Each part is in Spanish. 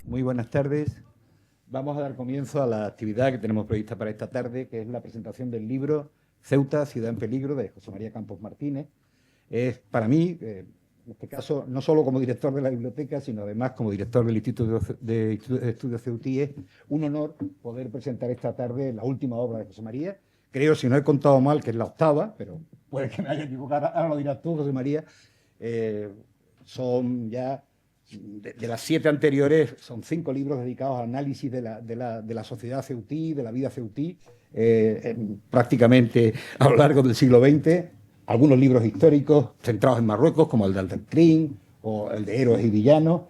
Muy buenas tardes. Vamos a dar comienzo a la actividad que tenemos prevista para esta tarde, que es la presentación del libro Ceuta, Ciudad en Peligro, de José María Campos Martínez. Es para mí, en este caso, no solo como director de la biblioteca, sino además como director del Instituto de Estudios Ceutíes, un honor poder presentar esta tarde la última obra de José María. Creo, si no he contado mal, que es la octava, pero puede que me haya equivocado. Ahora lo dirás tú, José María. Eh, son ya de las 7 anteriores, son 5 libros dedicados al análisis de la sociedad ceutí, de la vida ceutí, prácticamente a lo largo del siglo XX. Algunos libros históricos centrados en Marruecos, como el de Alderkrim o el de Héroes y Villanos.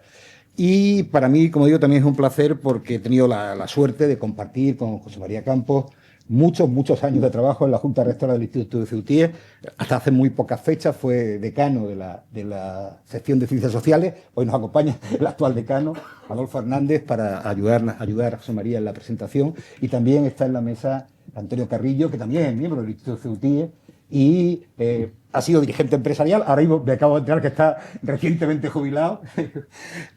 Y para mí, como digo, también es un placer porque he tenido la suerte de compartir con José María Campos muchos años de trabajo en la Junta Rectora del Instituto de Ceutíes. Hasta hace muy pocas fechas fue decano de la sección de Ciencias Sociales. Hoy nos acompaña el actual decano, Adolfo Hernández, para ayudar a José María en la presentación. Y también está en la mesa Antonio Carrillo, que también es miembro del Instituto de Ceutíes y ha sido dirigente empresarial. Ahora mismo me acabo de enterar que está recientemente jubilado,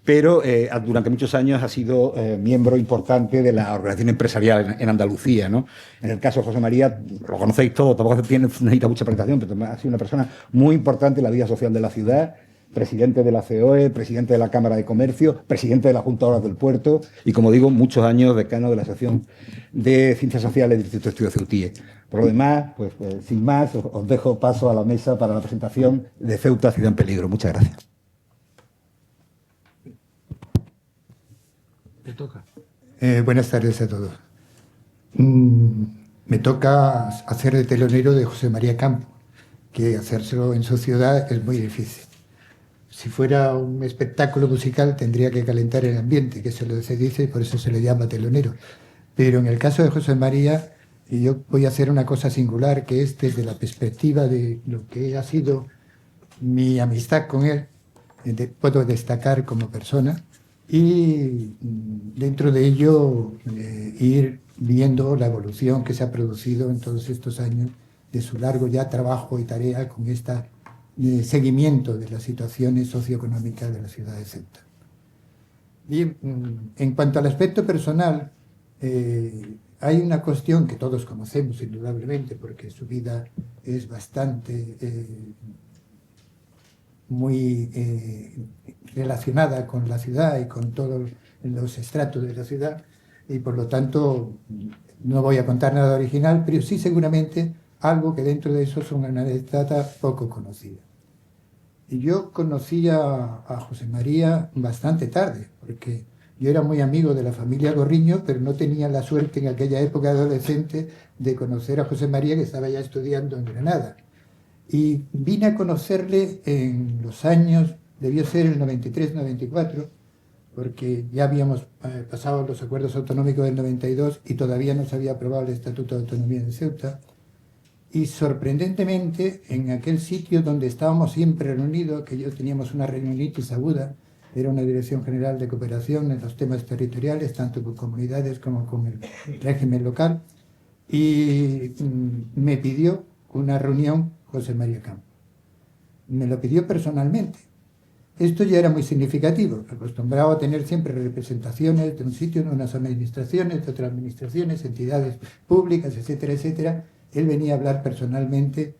pero durante muchos años ha sido miembro importante de la organización empresarial en Andalucía, ¿no? En el caso de José María, lo conocéis todos, tampoco necesita mucha presentación, pero ha sido una persona muy importante en la vida social de la ciudad, presidente de la COE, presidente de la Cámara de Comercio, presidente de la Junta de Obras del Puerto y, como digo, muchos años decano de la sección de Ciencias Sociales del Instituto de Estudios Ceutíes. Por lo demás, pues sin más, os dejo paso a la mesa para la presentación de Ceuta, Ciudad en Peligro. Muchas gracias. Te toca. Buenas tardes a todos. Mm, Me toca hacer de telonero de José María Campos, que hacérselo en su ciudad es muy difícil. Si fuera un espectáculo musical tendría que calentar el ambiente, que es lo que se dice, y por eso se le llama telonero. Pero en el caso de José María, yo voy a hacer una cosa singular, que es desde la perspectiva de lo que ha sido mi amistad con él, puedo destacar como persona y dentro de ello ir viendo la evolución que se ha producido en todos estos años de su largo ya trabajo y tarea con este seguimiento de las situaciones socioeconómicas de la ciudad de Ceuta. Bien, en cuanto al aspecto personal, hay una cuestión que todos conocemos indudablemente porque su vida es bastante muy relacionada con la ciudad y con todos los estratos de la ciudad, y por lo tanto no voy a contar nada original, pero sí seguramente algo que dentro de eso es una anécdota poco conocida. Y yo conocí a José María bastante tarde, porque yo era muy amigo de la familia Gorriño, pero no tenía la suerte en aquella época adolescente de conocer a José María, que estaba ya estudiando en Granada. Y vine a conocerle en los años, debió ser el 93-94, porque ya habíamos pasado los acuerdos autonómicos del 92 y todavía no se había aprobado el Estatuto de Autonomía de Ceuta. Y sorprendentemente, en aquel sitio donde estábamos siempre reunidos, que yo teníamos una reunionitis aguda, era una dirección general de cooperación en los temas territoriales, tanto con comunidades como con el régimen local, y me pidió una reunión José María Campos. Me lo pidió personalmente. Esto ya era muy significativo, acostumbrado a tener siempre representaciones de un sitio, de unas administraciones, de otras administraciones, entidades públicas, etcétera, etcétera. Él venía a hablar personalmente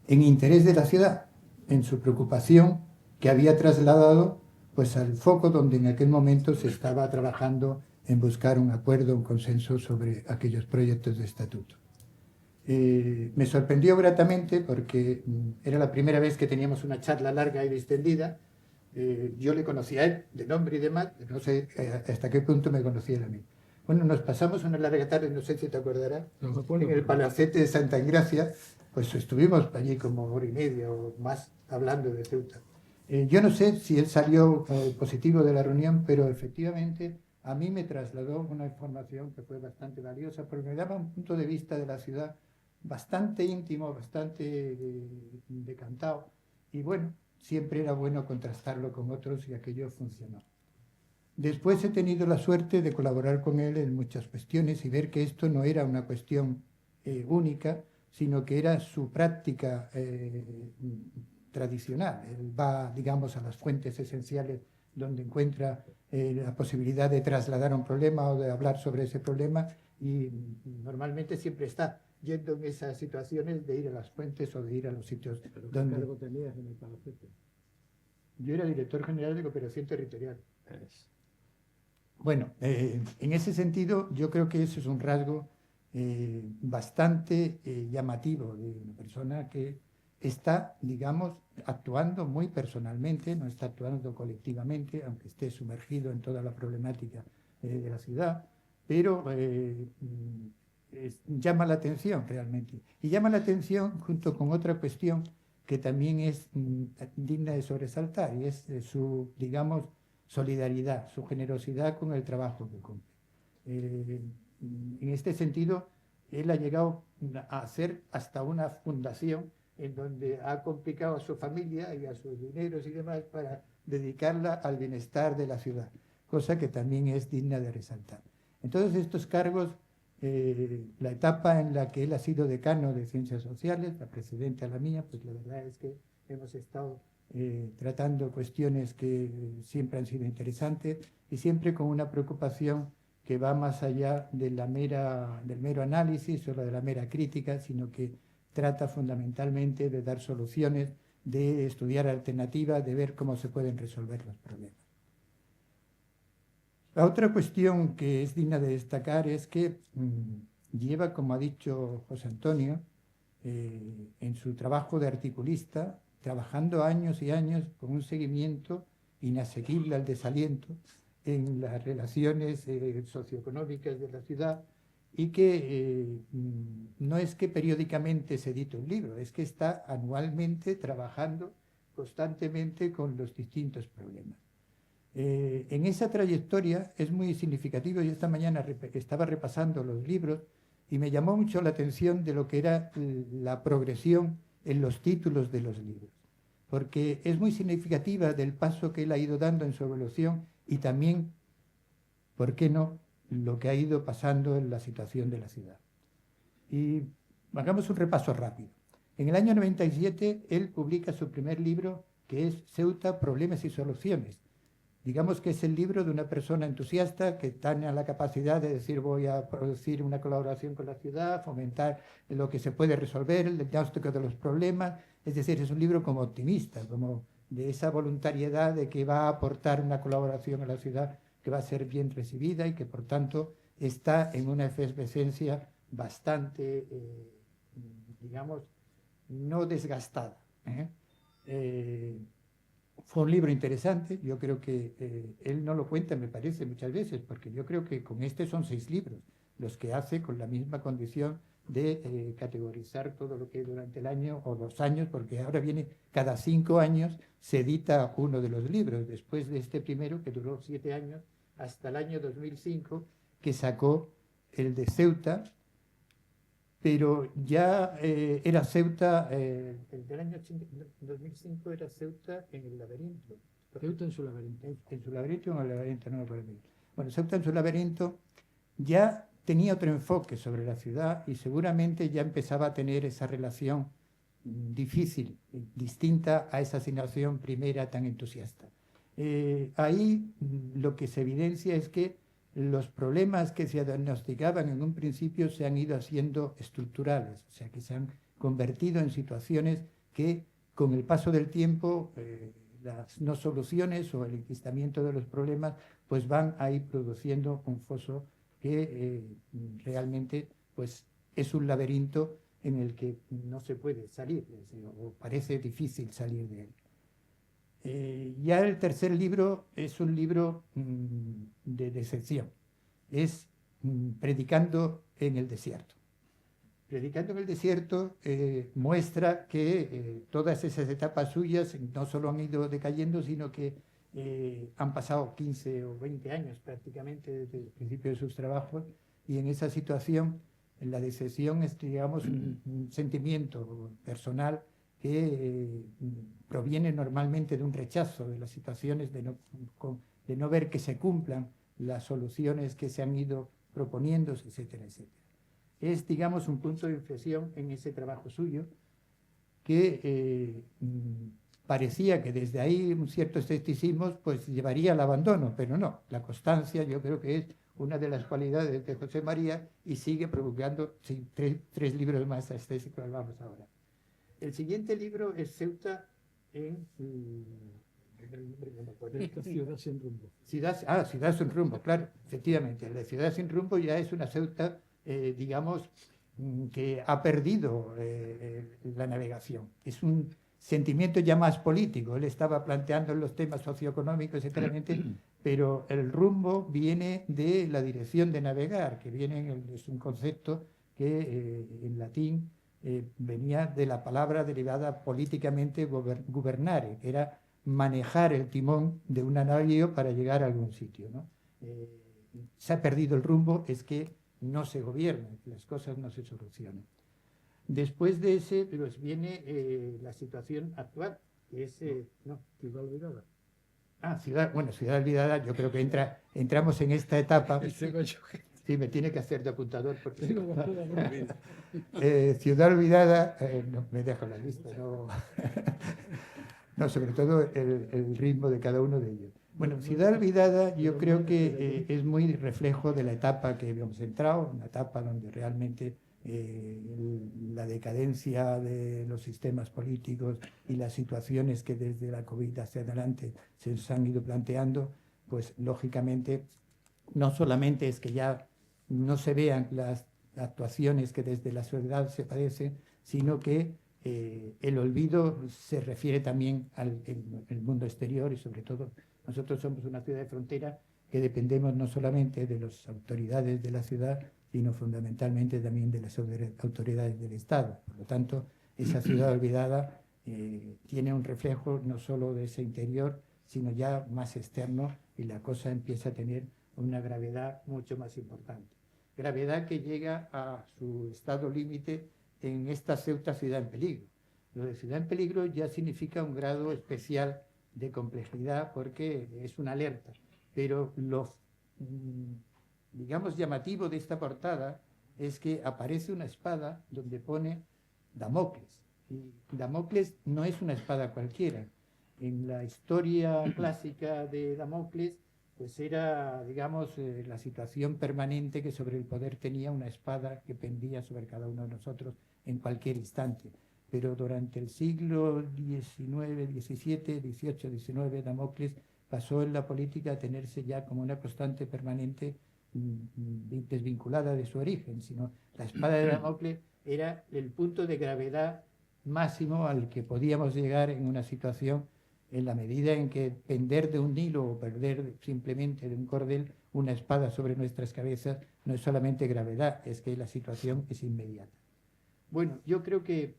en interés de la ciudad, en su preocupación que había trasladado pues al foco donde en aquel momento se estaba trabajando en buscar un acuerdo, un consenso sobre aquellos proyectos de estatuto. Me sorprendió gratamente porque era la primera vez que teníamos una charla larga y distendida. Yo le conocía a él de nombre y demás, no sé hasta qué punto me conocía él a mí. Bueno, nos pasamos una larga tarde, no sé si te acordarás, en el Palacete de Santa Engracia, pues estuvimos allí como hora y media o más hablando de Ceuta. Yo no sé si él salió positivo de la reunión, pero efectivamente a mí me trasladó una información que fue bastante valiosa, porque me daba un punto de vista de la ciudad bastante íntimo, bastante decantado, y bueno, siempre era bueno contrastarlo con otros y aquello funcionó. Después he tenido la suerte de colaborar con él en muchas cuestiones y ver que esto no era una cuestión única, sino que era su práctica tradicional. Él va, digamos, a las fuentes esenciales donde encuentra la posibilidad de trasladar un problema o de hablar sobre ese problema, y normalmente siempre está yendo en esas situaciones de ir a las fuentes o de ir a los sitios. ¿Pero qué donde cargo tenías en el palacete? yo era director general de cooperación territorial. Es. Bueno, en ese sentido yo creo que eso es un rasgo bastante llamativo de una persona que está, digamos, actuando muy personalmente, no está actuando colectivamente, aunque esté sumergido en toda la problemática de la ciudad, pero llama la atención realmente. Y llama la atención junto con otra cuestión que también es digna de sobresaltar, y es su, digamos, solidaridad, su generosidad con el trabajo que cumple. En este sentido, él ha llegado a hacer hasta una fundación en donde ha complicado a su familia y a sus dineros y demás para dedicarla al bienestar de la ciudad, cosa que también es digna de resaltar. Entonces, estos cargos, la etapa en la que él ha sido decano de Ciencias Sociales, la precedente a la mía, pues la verdad es que hemos estado tratando cuestiones que siempre han sido interesantes y siempre con una preocupación que va más allá de del mero análisis o de la mera crítica, sino que trata fundamentalmente de dar soluciones, de estudiar alternativas, de ver cómo se pueden resolver los problemas. La otra cuestión que es digna de destacar es que lleva, como ha dicho José Antonio, en su trabajo de articulista, trabajando años y años con un seguimiento inasequible al desaliento en las relaciones socioeconómicas de la ciudad, y que no es que periódicamente se edite un libro, es que está anualmente trabajando constantemente con los distintos problemas. En esa trayectoria es muy significativo. Yo esta mañana estaba repasando los libros y me llamó mucho la atención de lo que era la progresión en los títulos de los libros, porque es muy significativa del paso que él ha ido dando en su evolución y también, ¿por qué no?, lo que ha ido pasando en la situación de la ciudad. Y hagamos un repaso rápido. En el año 97 él publica su primer libro, que es Ceuta, Problemas y Soluciones. Digamos que es el libro de una persona entusiasta que tiene la capacidad de decir voy a producir una colaboración con la ciudad, fomentar lo que se puede resolver, el diagnóstico de los problemas. Es decir, es un libro como optimista, como de esa voluntariedad de que va a aportar una colaboración a la ciudad que va a ser bien recibida y que por tanto está en una efervescencia bastante, digamos, no desgastada. Fue un libro interesante. Yo creo que él no lo cuenta, me parece, muchas veces, porque yo creo que con este son 6 libros, los que hace con la misma condición de categorizar todo lo que hay durante el año o 2 años, porque ahora viene cada 5 años, se edita uno de los libros, después de este primero, que duró 7 años, hasta el año 2005, que sacó el de Ceuta, pero ya era Ceuta, el del año 2005 era Ceuta en el laberinto. Ceuta en su laberinto. En su laberinto o en el laberinto, no me acuerdo bien. Bueno, Ceuta en su laberinto ya tenía otro enfoque sobre la ciudad y seguramente ya empezaba a tener esa relación difícil, distinta a esa asignación primera tan entusiasta. Ahí lo que se evidencia es que los problemas que se diagnosticaban en un principio se han ido haciendo estructurales, o sea, que se han convertido en situaciones que con el paso del tiempo, las no soluciones o el enquistamiento de los problemas, pues van a ir produciendo un foso que realmente pues, es un laberinto en el que no se puede salir, o parece difícil salir de él. Ya el tercer libro es un libro de decepción, es Predicando en el desierto. Predicando en el desierto muestra que todas esas etapas suyas no solo han ido decayendo, sino que han pasado 15 o 20 años prácticamente desde el principio de sus trabajos, y en esa situación la decepción es, digamos, un sentimiento personal que proviene normalmente de un rechazo de las situaciones, de no ver que se cumplan las soluciones que se han ido proponiendo, etcétera, etcétera. Es, digamos, un punto de inflexión en ese trabajo suyo que parecía que desde ahí un cierto escepticismo pues llevaría al abandono, pero no, la constancia yo creo que es una de las cualidades de José María y sigue provocando sí, tres libros más hasta ese que vamos ahora. El siguiente libro es Ceuta en... Esta ciudad sin rumbo. Ciudad sin rumbo, claro, efectivamente. La ciudad sin rumbo ya es una Ceuta, digamos, que ha perdido la navegación. Es un sentimiento ya más político. Él estaba planteando los temas socioeconómicos, etcétera, pero el rumbo viene de la dirección de navegar, que es un concepto que en latín venía de la palabra derivada políticamente gubernare, que era manejar el timón de un navío para llegar a algún sitio, ¿no? Se ha perdido el rumbo, es que no se gobierna, las cosas no se solucionan. Después de ese, pues viene la situación actual, que es... Ciudad olvidada. Ciudad Olvidada, yo creo que entramos en esta etapa. Sí, me tiene que hacer de apuntador porque... Ciudad Olvidada, no, me dejo la lista, no... No, sobre todo el ritmo de cada uno de ellos. Bueno, Ciudad Olvidada yo creo que es muy reflejo de la etapa que habíamos entrado, una etapa donde realmente la decadencia de los sistemas políticos y las situaciones que desde la COVID hacia adelante se nos han ido planteando, pues lógicamente no solamente es que ya no se vean las actuaciones que desde la sociedad se padecen, sino que el olvido se refiere también al el mundo exterior y sobre todo nosotros somos una ciudad de frontera que dependemos no solamente de las autoridades de la ciudad, sino fundamentalmente también de las autoridades del Estado. Por lo tanto, esa ciudad olvidada tiene un reflejo no solo de ese interior, sino ya más externo y la cosa empieza a tener una gravedad mucho más importante. Gravedad que llega a su estado límite en esta Ceuta ciudad en peligro. Lo de ciudad en peligro ya significa un grado especial de complejidad porque es una alerta, pero lo, digamos, llamativo de esta portada es que aparece una espada donde pone Damocles. Y Damocles no es una espada cualquiera. En la historia clásica de Damocles, pues era, digamos, la situación permanente que sobre el poder tenía una espada que pendía sobre cada uno de nosotros en cualquier instante. Pero durante el siglo XIX, XVII, XVIII, XIX, Damocles pasó en la política a tenerse ya como una constante permanente desvinculada de su origen, sino la espada de Damocles era el punto de gravedad máximo al que podíamos llegar en una situación en la medida en que pender de un hilo o perder simplemente de un cordel una espada sobre nuestras cabezas no es solamente gravedad, es que la situación es inmediata. Bueno, yo creo que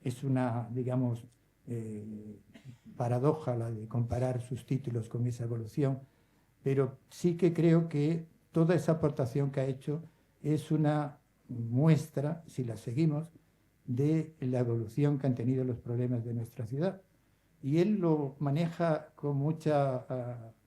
es una, digamos, paradoja la de comparar sus títulos con esa evolución, pero sí que creo que toda esa aportación que ha hecho es una muestra, si la seguimos, de la evolución que han tenido los problemas de nuestra ciudad. Y él lo maneja con mucha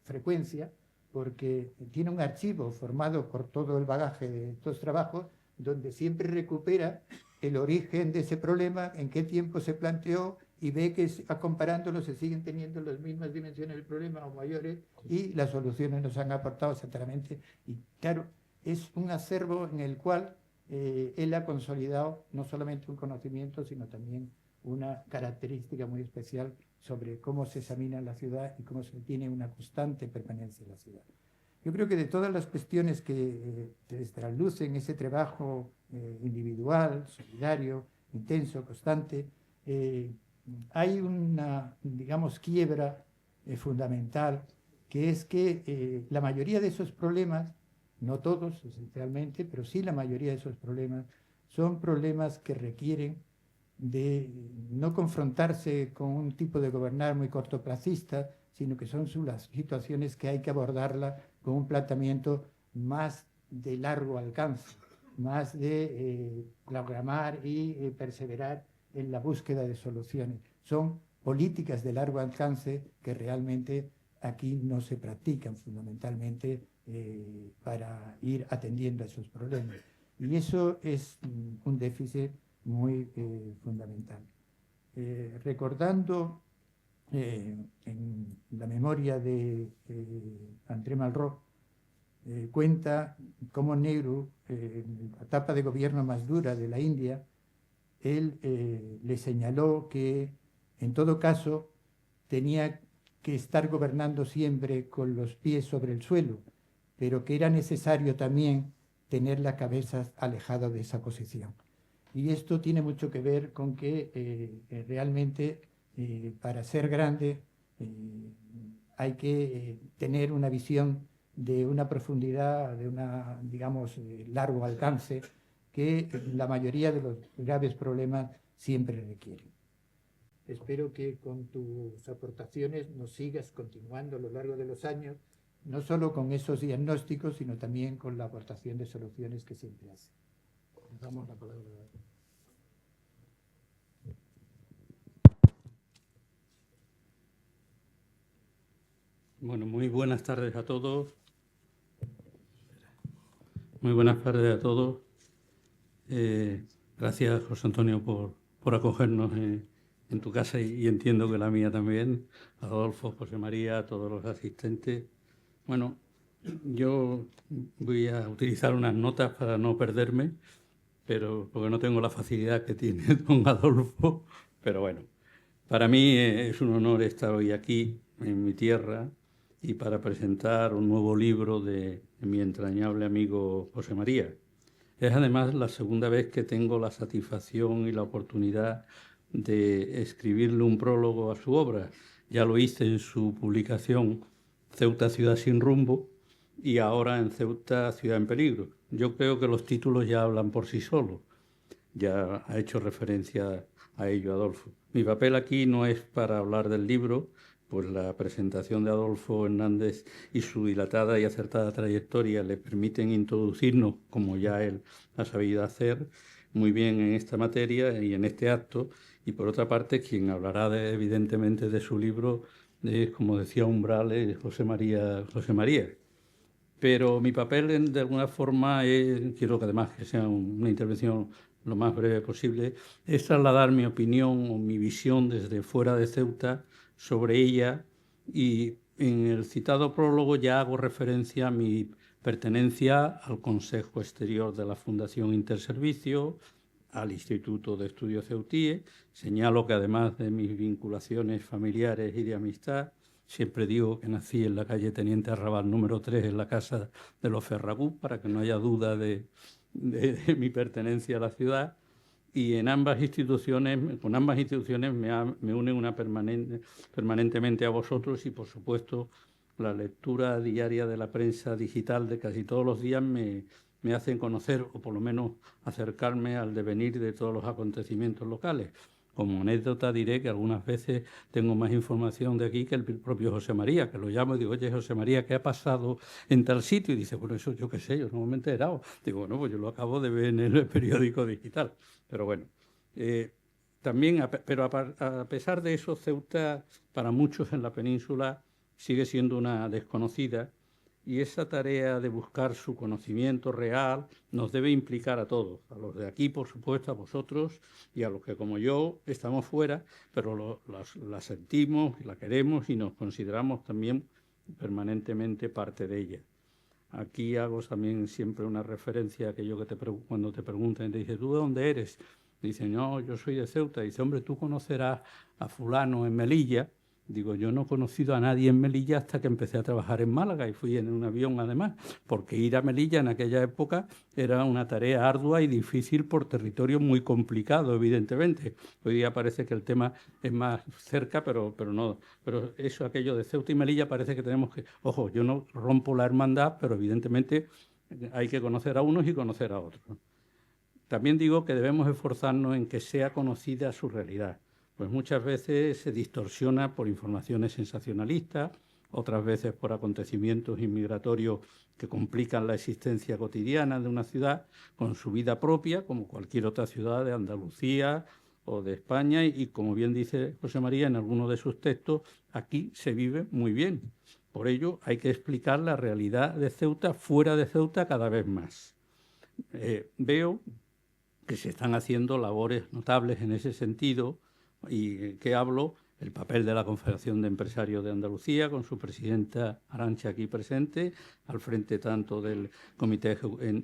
frecuencia porque tiene un archivo formado por todo el bagaje de estos trabajos donde siempre recupera el origen de ese problema, en qué tiempo se planteó y ve que comparándolo se siguen teniendo las mismas dimensiones del problema o mayores y las soluciones nos han aportado exactamente. Y claro, es un acervo en el cual él ha consolidado no solamente un conocimiento, sino también una característica muy especial sobre cómo se examina la ciudad y cómo se tiene una constante permanencia en la ciudad. Yo creo que de todas las cuestiones que traslucen ese trabajo individual, solidario, intenso, constante, hay una, digamos, quiebra fundamental, que es que la mayoría de esos problemas, no todos esencialmente, pero sí la mayoría de esos problemas, son problemas que requieren de no confrontarse con un tipo de gobernar muy cortoplacista, sino que son las situaciones que hay que abordarla con un planteamiento más de largo alcance, más de programar y perseverar en la búsqueda de soluciones. Son políticas de largo alcance que realmente aquí no se practican fundamentalmente para ir atendiendo a esos problemas. Y eso es un déficit muy fundamental. recordando en la memoria de André Malraux, cuenta cómo Nehru, en la etapa de gobierno más dura de la India, él le señaló que en todo caso tenía que estar gobernando siempre con los pies sobre el suelo, pero que era necesario también tener la cabeza alejada de esa posición. Y esto tiene mucho que ver con que realmente para ser grande hay que tener una visión de una profundidad, de una, digamos, largo alcance, que la mayoría de los graves problemas siempre requieren. Espero que con tus aportaciones nos sigas continuando a lo largo de los años, no solo con esos diagnósticos, sino también con la aportación de soluciones que siempre haces. Damos la palabra. Bueno, muy buenas tardes a todos. Muy buenas tardes a todos. Gracias, José Antonio, por acogernos en tu casa y entiendo que la mía también. Adolfo, José María, a todos los asistentes. Bueno, yo voy a utilizar unas notas para no perderme, pero porque no tengo la facilidad que tiene don Adolfo. Pero bueno, para mí es un honor estar hoy aquí, en mi tierra, y para presentar un nuevo libro de mi entrañable amigo José María. Es además la segunda vez que tengo la satisfacción y la oportunidad de escribirle un prólogo a su obra. Ya lo hice en su publicación Ceuta, ciudad sin rumbo, y ahora en Ceuta, ciudad en peligro. Yo creo que los títulos ya hablan por sí solos. Ya ha hecho referencia a ello Adolfo. Mi papel aquí no es para hablar del libro, pues la presentación de Adolfo Hernández y su dilatada y acertada trayectoria le permiten introducirnos, como ya él ha sabido hacer, muy bien en esta materia y en este acto. Y por otra parte, quien hablará evidentemente de su libro es, como decía Umbrales, José María. Pero mi papel, de alguna forma, quiero que además que sea una intervención lo más breve posible, es trasladar mi opinión o mi visión desde fuera de Ceuta sobre ella, y en el citado prólogo ya hago referencia a mi pertenencia al Consejo Exterior de la Fundación Interservicio, al Instituto de Estudios Ceutíes. Señalo que además de mis vinculaciones familiares y de amistad, siempre digo que nací en la calle Teniente Arrabal número 3, en la casa de los Ferragut, para que no haya duda de mi pertenencia a la ciudad. Y en ambas instituciones, con ambas instituciones me une permanentemente a vosotros, y por supuesto la lectura diaria de la prensa digital de casi todos los días me hacen conocer, o por lo menos acercarme al devenir de todos los acontecimientos locales. Como anécdota diré que algunas veces tengo más información de aquí que el propio José María, que lo llamo y digo: oye, José María, ¿qué ha pasado en tal sitio? Y dice: bueno, eso yo qué sé, yo no me he enterado. Digo: bueno, pues yo lo acabo de ver en el periódico digital. Pero bueno, también, pero a pesar de eso, Ceuta para muchos en la península sigue siendo una desconocida, y esa tarea de buscar su conocimiento real nos debe implicar a todos, a los de aquí, por supuesto, a vosotros, y a los que, como yo, estamos fuera, pero la sentimos, la queremos y nos consideramos también permanentemente parte de ella. Aquí hago también siempre una referencia a aquello que cuando te preguntan, te dice: ¿tú de dónde eres? Dice: no, yo soy de Ceuta. Dice: hombre, tú conocerás a fulano en Melilla. Digo: yo no he conocido a nadie en Melilla hasta que empecé a trabajar en Málaga, y fui en un avión además, porque ir a Melilla en aquella época era una tarea ardua y difícil por territorio muy complicado, evidentemente. Hoy día parece que el tema es más cerca, pero no. Pero eso, aquello de Ceuta y Melilla, parece que tenemos que... Ojo, yo no rompo la hermandad, pero evidentemente hay que conocer a unos y conocer a otros. También digo que debemos esforzarnos en que sea conocida su realidad, pues muchas veces se distorsiona por informaciones sensacionalistas, otras veces por acontecimientos inmigratorios que complican la existencia cotidiana de una ciudad con su vida propia, como cualquier otra ciudad de Andalucía o de España, y como bien dice José María en alguno de sus textos, aquí se vive muy bien. Por ello hay que explicar la realidad de Ceuta fuera de Ceuta cada vez más. Veo que se están haciendo labores notables en ese sentido, y que hablo, el papel de la Confederación de Empresarios de Andalucía, con su presidenta Arantxa aquí presente, al frente tanto del comité,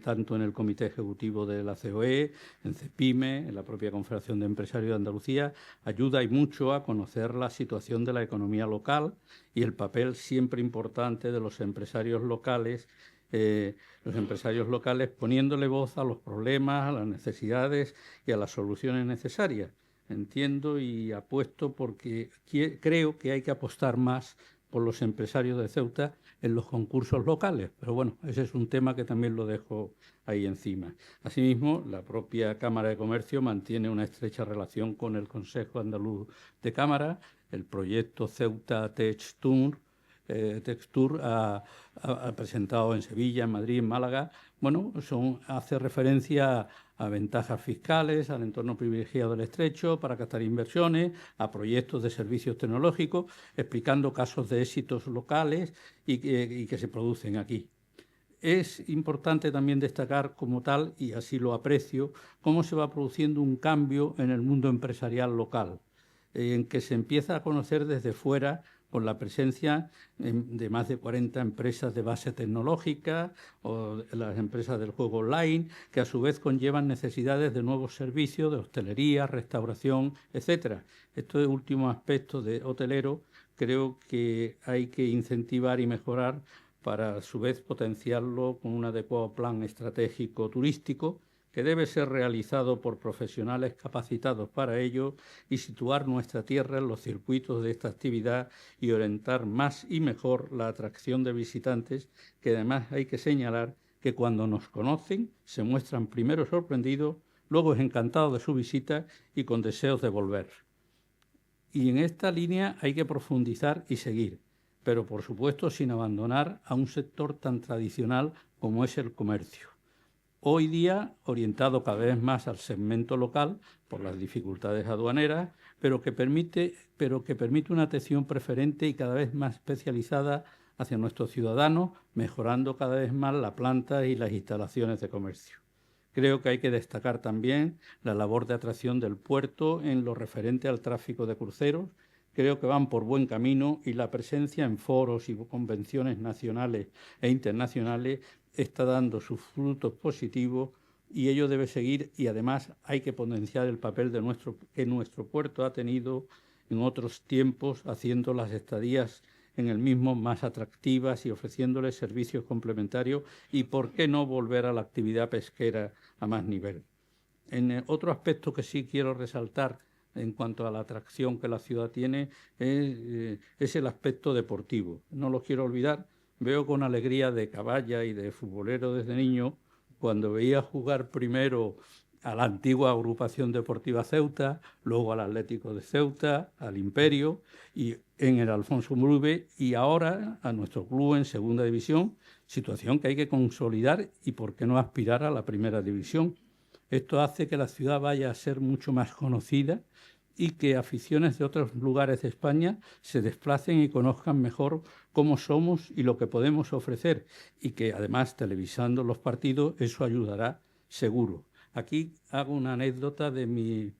tanto en el Comité Ejecutivo de la COE, en CEPIME, en la propia Confederación de Empresarios de Andalucía, ayuda y mucho a conocer la situación de la economía local y el papel siempre importante de los empresarios locales poniéndole voz a los problemas, a las necesidades y a las soluciones necesarias. Entiendo y apuesto porque creo que hay que apostar más por los empresarios de Ceuta en los concursos locales. Pero bueno, ese es un tema que también lo dejo ahí encima. Asimismo, la propia Cámara de Comercio mantiene una estrecha relación con el Consejo Andaluz de Cámara, el proyecto Ceuta Tech Tour, ha presentado en Sevilla, en Madrid, en Málaga. Bueno, hace referencia a ventajas fiscales, al entorno privilegiado del estrecho para captar inversiones, a proyectos de servicios tecnológicos, explicando casos de éxitos locales y que se producen aquí. Es importante también destacar como tal, y así lo aprecio, cómo se va produciendo un cambio en el mundo empresarial local, en que se empieza a conocer desde fuera con la presencia de más de 40 empresas de base tecnológica o las empresas del juego online, que a su vez conllevan necesidades de nuevos servicios de hostelería, restauración, etcétera. Este último aspecto de hotelero creo que hay que incentivar y mejorar para a su vez potenciarlo con un adecuado plan estratégico turístico que debe ser realizado por profesionales capacitados para ello y situar nuestra tierra en los circuitos de esta actividad y orientar más y mejor la atracción de visitantes, que además hay que señalar que cuando nos conocen se muestran primero sorprendidos, luego encantados de su visita y con deseos de volver. Y en esta línea hay que profundizar y seguir, pero por supuesto sin abandonar a un sector tan tradicional como es el comercio. Hoy día orientado cada vez más al segmento local por las dificultades aduaneras, pero que permite una atención preferente y cada vez más especializada hacia nuestros ciudadanos, mejorando cada vez más la planta y las instalaciones de comercio. Creo que hay que destacar también la labor de atracción del puerto en lo referente al tráfico de cruceros. Creo que van por buen camino y la presencia en foros y convenciones nacionales e internacionales está dando sus frutos positivos y ello debe seguir, y además hay que potenciar el papel que nuestro puerto ha tenido en otros tiempos, haciendo las estadías en el mismo más atractivas y ofreciéndoles servicios complementarios y, ¿por qué no, volver a la actividad pesquera a más nivel? En otro aspecto que sí quiero resaltar en cuanto a la atracción que la ciudad tiene es el aspecto deportivo. No lo quiero olvidar. Veo con alegría de caballa y de futbolero desde niño cuando veía jugar primero a la antigua Agrupación Deportiva Ceuta, luego al Atlético de Ceuta, al Imperio y en el Alfonso Murube, y ahora a nuestro club en Segunda División, situación que hay que consolidar y por qué no aspirar a la Primera División. Esto hace que la ciudad vaya a ser mucho más conocida y que aficiones de otros lugares de España se desplacen y conozcan mejor cómo somos y lo que podemos ofrecer, y que además televisando los partidos eso ayudará seguro. Aquí hago una anécdota de mi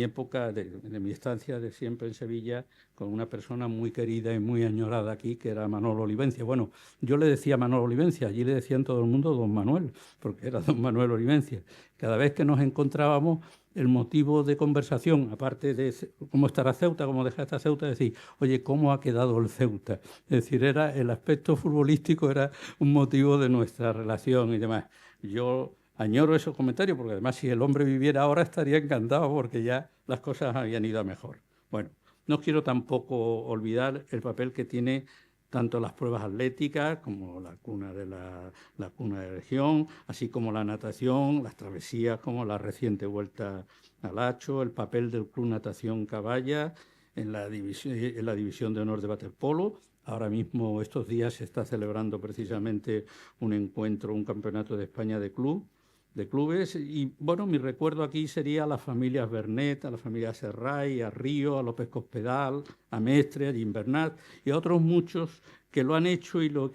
época, de mi estancia de siempre en Sevilla, con una persona muy querida y muy añorada aquí, que era Manolo Olivencia. Bueno, yo le decía Manolo Olivencia, allí le decían todo el mundo Don Manuel, porque era Don Manuel Olivencia. Cada vez que nos encontrábamos, el motivo de conversación, aparte de cómo estará Ceuta, cómo deja esta Ceuta, decir, oye, ¿cómo ha quedado el Ceuta? Es decir, era el aspecto futbolístico era un motivo de nuestra relación y demás. Yo añoro esos comentarios porque además si el hombre viviera ahora estaría encantado porque ya las cosas habían ido a mejor. Bueno, no quiero tampoco olvidar el papel que tiene tanto las pruebas atléticas como la cuna de la cuna de región, así como la natación, las travesías como la reciente vuelta al Hacho, el papel del Club Natación Caballa en la división de honor de waterpolo. Ahora mismo, estos días, se está celebrando precisamente un encuentro, un campeonato de España de clubes. Y bueno, mi recuerdo aquí sería a las familias Bernet, a la familia Serray, a Río, a López Cospedal, a Mestre, a Gimbernat y a otros muchos que lo han hecho y lo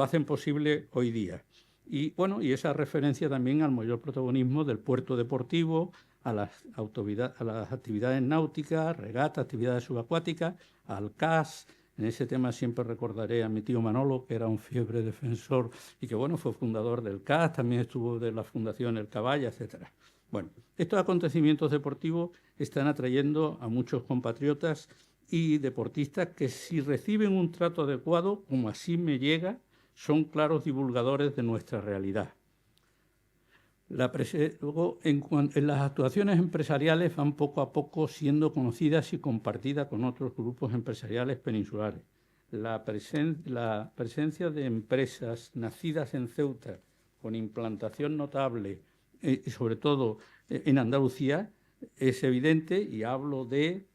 hacen posible hoy día. Y bueno, y esa referencia también al mayor protagonismo del puerto deportivo, a las actividades náuticas, regatas, actividades subacuáticas, al CAS. En ese tema siempre recordaré a mi tío Manolo, que era un fiebre defensor y que, bueno, fue fundador del CAS, también estuvo de la Fundación El Caballa, etcétera. Bueno, estos acontecimientos deportivos están atrayendo a muchos compatriotas y deportistas que, si reciben un trato adecuado, como así me llega, son claros divulgadores de nuestra realidad. Luego, en las actuaciones empresariales van poco a poco siendo conocidas y compartidas con otros grupos empresariales peninsulares. La presencia de empresas nacidas en Ceuta con implantación notable, y sobre todo en Andalucía, es evidente, y hablo del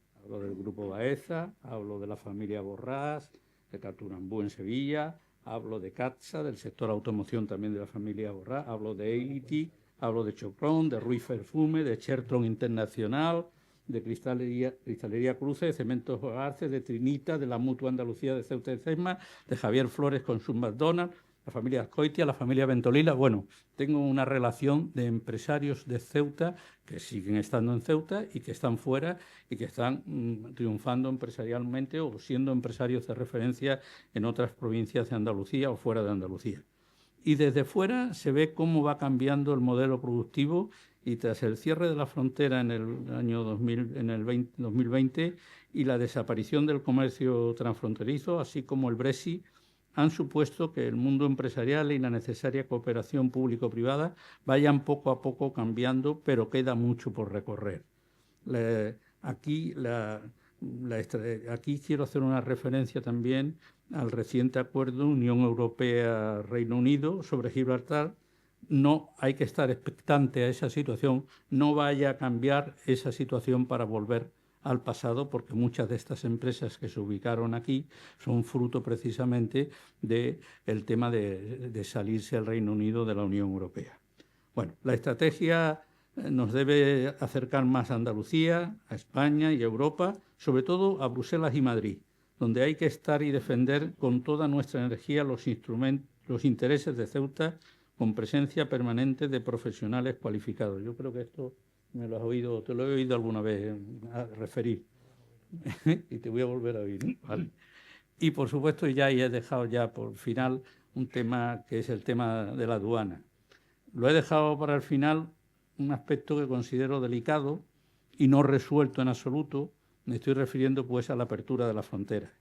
Grupo Baeza, hablo de la familia Borrás, de Caturambú en Sevilla, hablo de CATSA, del sector automoción también de la familia Borrás, hablo de Eility, hablo de Chocron, de Ruiz Perfume, de Chertron Internacional, de Cristalería Cruce, de Cementos Arce, de Trinita, de la Mutua Andalucía de Ceuta y Sesma, de Javier Flores con su McDonald's, la familia Azcoitia, la familia Ventolila. Bueno, tengo una relación de empresarios de Ceuta que siguen estando en Ceuta y que están fuera y que están triunfando empresarialmente o siendo empresarios de referencia en otras provincias de Andalucía o fuera de Andalucía. Y desde fuera se ve cómo va cambiando el modelo productivo, y tras el cierre de la frontera en el año 2020 y la desaparición del comercio transfronterizo, así como el Brexit, han supuesto que el mundo empresarial y la necesaria cooperación público-privada vayan poco a poco cambiando, pero queda mucho por recorrer. Aquí quiero hacer una referencia también al reciente acuerdo Unión Europea-Reino Unido sobre Gibraltar. No hay que estar expectante a esa situación, no vaya a cambiar esa situación para volver al pasado, porque muchas de estas empresas que se ubicaron aquí son fruto precisamente del tema de salirse al Reino Unido de la Unión Europea. Bueno, la estrategia nos debe acercar más a Andalucía, a España y a Europa, sobre todo a Bruselas y Madrid, donde hay que estar y defender con toda nuestra energía los intereses de Ceuta, con presencia permanente de profesionales cualificados. Yo creo que esto te lo he oído alguna vez referir y te voy a volver a oír, ¿vale? Y por supuesto ya he dejado ya por final un tema que es el tema de la aduana. Lo he dejado para el final, un aspecto que considero delicado y no resuelto en absoluto. Me estoy refiriendo pues a la apertura de la frontera.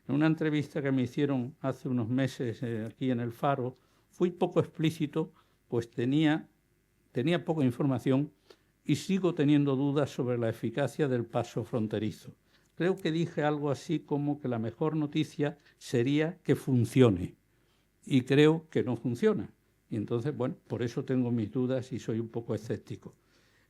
En una entrevista que me hicieron hace unos meses aquí en El Faro, fui poco explícito, pues tenía poca información y sigo teniendo dudas sobre la eficacia del paso fronterizo. Creo que dije algo así como que la mejor noticia sería que funcione, y creo que no funciona. Y entonces, bueno, por eso tengo mis dudas y soy un poco escéptico.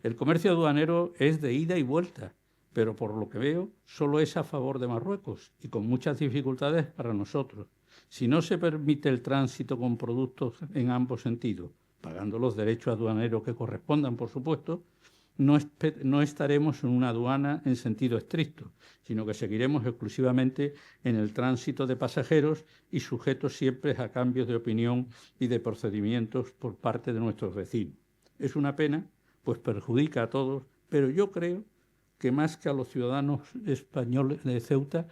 El comercio aduanero es de ida y vuelta, pero por lo que veo solo es a favor de Marruecos y con muchas dificultades para nosotros. Si no se permite el tránsito con productos en ambos sentidos, pagando los derechos aduaneros que correspondan, por supuesto, no estaremos en una aduana en sentido estricto, sino que seguiremos exclusivamente en el tránsito de pasajeros y sujetos siempre a cambios de opinión y de procedimientos por parte de nuestros vecinos. Es una pena, pues perjudica a todos, pero yo creo que más que a los ciudadanos españoles de Ceuta,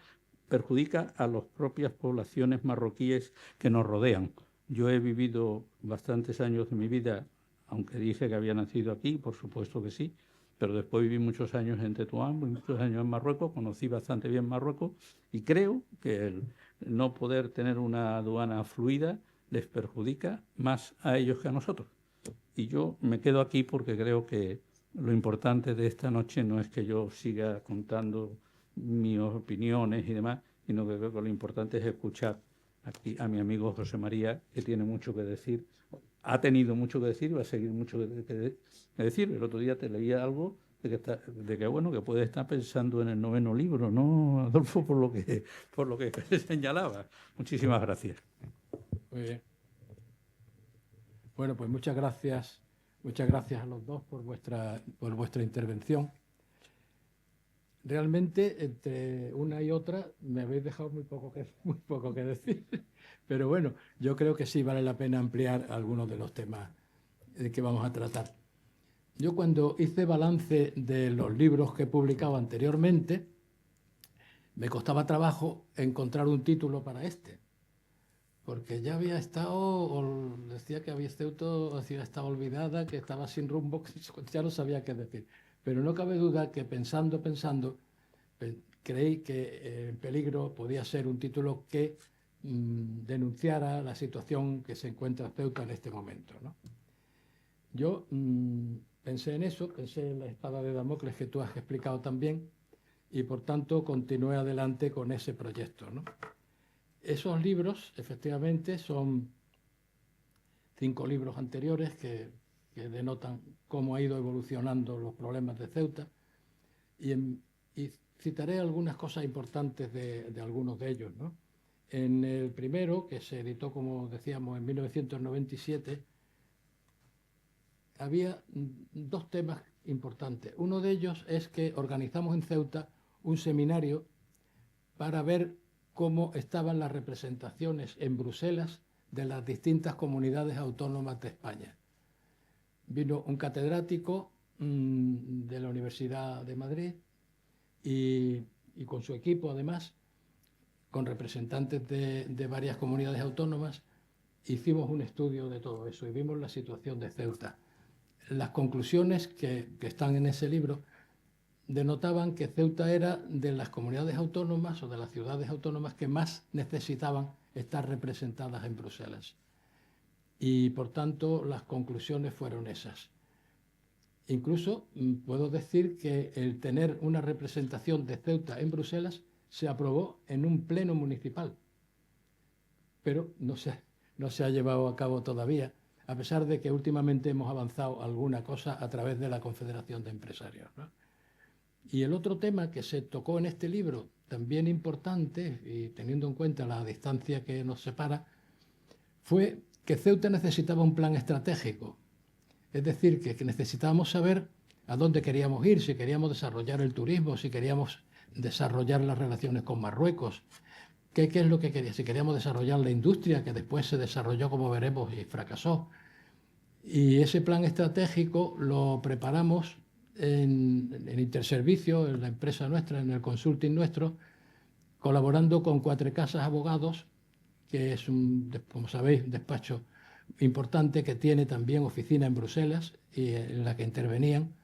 perjudica a las propias poblaciones marroquíes que nos rodean. Yo he vivido bastantes años de mi vida, aunque dije que había nacido aquí, por supuesto que sí, pero después viví muchos años en Tetuán, muchos años en Marruecos, conocí bastante bien Marruecos y creo que el no poder tener una aduana fluida les perjudica más a ellos que a nosotros. Y yo me quedo aquí porque creo que lo importante de esta noche no es que yo siga contando mis opiniones y demás, sino que creo que lo importante es escuchar aquí a mi amigo José María, que tiene mucho que decir, ha tenido mucho que decir y va a seguir mucho que decir. El otro día te leía algo de que bueno, que puede estar pensando en el 9º libro, ¿no, Adolfo? Por lo que señalaba. Muchísimas gracias. Muy bien. Bueno, pues muchas gracias a los dos por vuestra intervención. Realmente, entre una y otra, me habéis dejado muy poco que decir. Pero bueno, yo creo que sí vale la pena ampliar algunos de los temas que vamos a tratar. Yo cuando hice balance de los libros que he publicado anteriormente, me costaba trabajo encontrar un título para este, porque ya había estado, decía que había estado olvidada, que estaba sin rumbo, que ya no sabía qué decir. Pero no cabe duda que pensando, creí que En peligro podía ser un título que denunciara la situación que se encuentra Ceuta en este momento, ¿no? Yo pensé en eso, pensé en la espada de Damocles que tú has explicado también, y por tanto continué adelante con ese proyecto, ¿no? Esos libros, efectivamente, son 5 libros anteriores que denotan cómo ha ido evolucionando los problemas de Ceuta, y citaré algunas cosas importantes de algunos de ellos, ¿no? En el primero, que se editó, como decíamos, en 1997, había 2 temas importantes. Uno de ellos es que organizamos en Ceuta un seminario para ver cómo estaban las representaciones en Bruselas de las distintas comunidades autónomas de España. Vino un catedrático de la Universidad de Madrid y con su equipo, además, con representantes de varias comunidades autónomas, hicimos un estudio de todo eso y vimos la situación de Ceuta. Las conclusiones que están en ese libro denotaban que Ceuta era de las comunidades autónomas o de las ciudades autónomas que más necesitaban estar representadas en Bruselas. Y por tanto las conclusiones fueron esas. Incluso puedo decir que el tener una representación de Ceuta en Bruselas se aprobó en un pleno municipal, pero no se ha llevado a cabo todavía, a pesar de que últimamente hemos avanzado alguna cosa a través de la Confederación de Empresarios, ¿no? Y el otro tema que se tocó en este libro, también importante, y teniendo en cuenta la distancia que nos separa, fue que Ceuta necesitaba un plan estratégico. Es decir, que necesitábamos saber a dónde queríamos ir, si queríamos desarrollar el turismo, si queríamos desarrollar las relaciones con Marruecos, qué es lo que queríamos, si queríamos desarrollar la industria, que después se desarrolló, como veremos, y fracasó. Y ese plan estratégico lo preparamos en Interservicio, en la empresa nuestra, en el consulting nuestro, colaborando con 4 Casas Abogados, que es como sabéis, un despacho importante que tiene también oficina en Bruselas y en la que intervenían,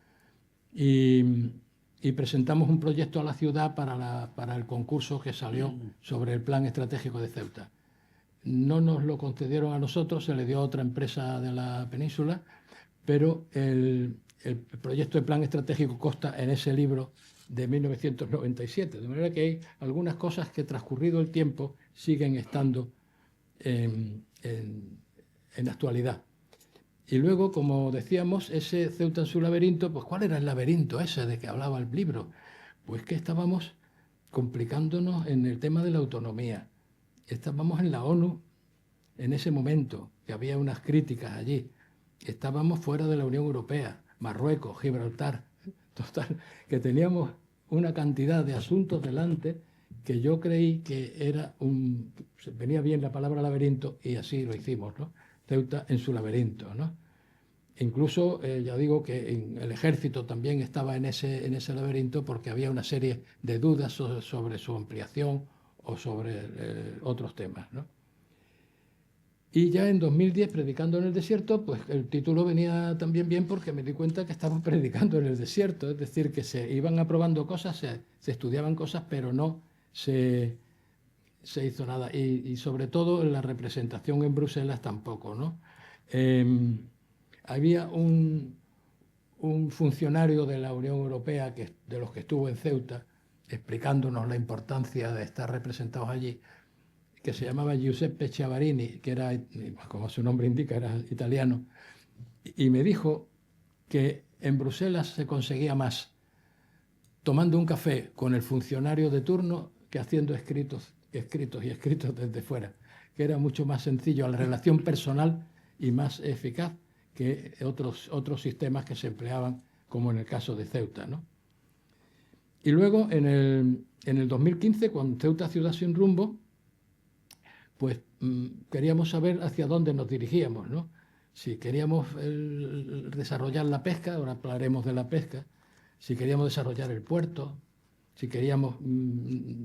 y presentamos un proyecto a la ciudad para el concurso que salió sobre el plan estratégico de Ceuta. No nos lo concedieron a nosotros, se le dio a otra empresa de la península, pero el proyecto de plan estratégico consta en ese libro de 1997, de manera que hay algunas cosas que, transcurrido el tiempo, siguen estando en actualidad. Y luego, como decíamos, ese Ceuta en su laberinto, pues ¿cuál era el laberinto ese de que hablaba el libro? Pues que estábamos complicándonos en el tema de la autonomía. Estábamos en la ONU en ese momento, que había unas críticas allí. Estábamos fuera de la Unión Europea, Marruecos, Gibraltar. Total, que teníamos una cantidad de asuntos delante que yo creí que era venía bien la palabra laberinto, y así lo hicimos, ¿no? Ceuta en su laberinto, ¿no? Incluso, ya digo que el ejército también estaba en ese laberinto, porque había una serie de dudas sobre su ampliación o sobre otros temas, ¿no? Y ya en 2010, predicando en el desierto, pues el título venía también bien, porque me di cuenta que estamos predicando en el desierto, es decir, que se iban aprobando cosas, se estudiaban cosas, pero no se hizo nada. Y sobre todo en la representación en Bruselas tampoco, ¿no? Había un funcionario de la Unión Europea, de los que estuvo en Ceuta, explicándonos la importancia de estar representados allí, que se llamaba Giuseppe Chiavarini, que era, como su nombre indica, era italiano, y me dijo que en Bruselas se conseguía más tomando un café con el funcionario de turno que haciendo escritos desde fuera, que era mucho más sencillo la relación personal y más eficaz que otros sistemas que se empleaban, como en el caso de Ceuta, ¿no? Y luego, en el 2015, cuando Ceuta, ciudad sin rumbo, pues queríamos saber hacia dónde nos dirigíamos, ¿no? Si queríamos desarrollar la pesca, ahora hablaremos de la pesca, si queríamos desarrollar el puerto, si queríamos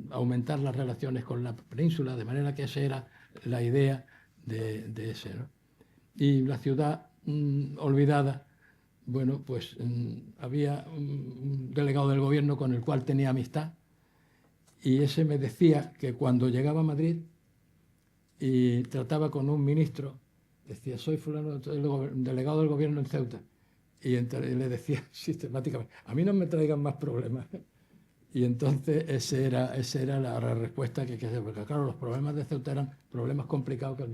aumentar las relaciones con la península, de manera que esa era la idea de ese, ¿no? Y la ciudad olvidada, bueno, pues había un delegado del gobierno con el cual tenía amistad, y ese me decía que cuando llegaba a Madrid y trataba con un ministro, decía, soy fulano, el delegado del gobierno en Ceuta, y le decía sistemáticamente, a mí no me traigan más problemas. Y entonces esa era la respuesta que hacer, porque claro, los problemas de Ceuta eran problemas complicados que al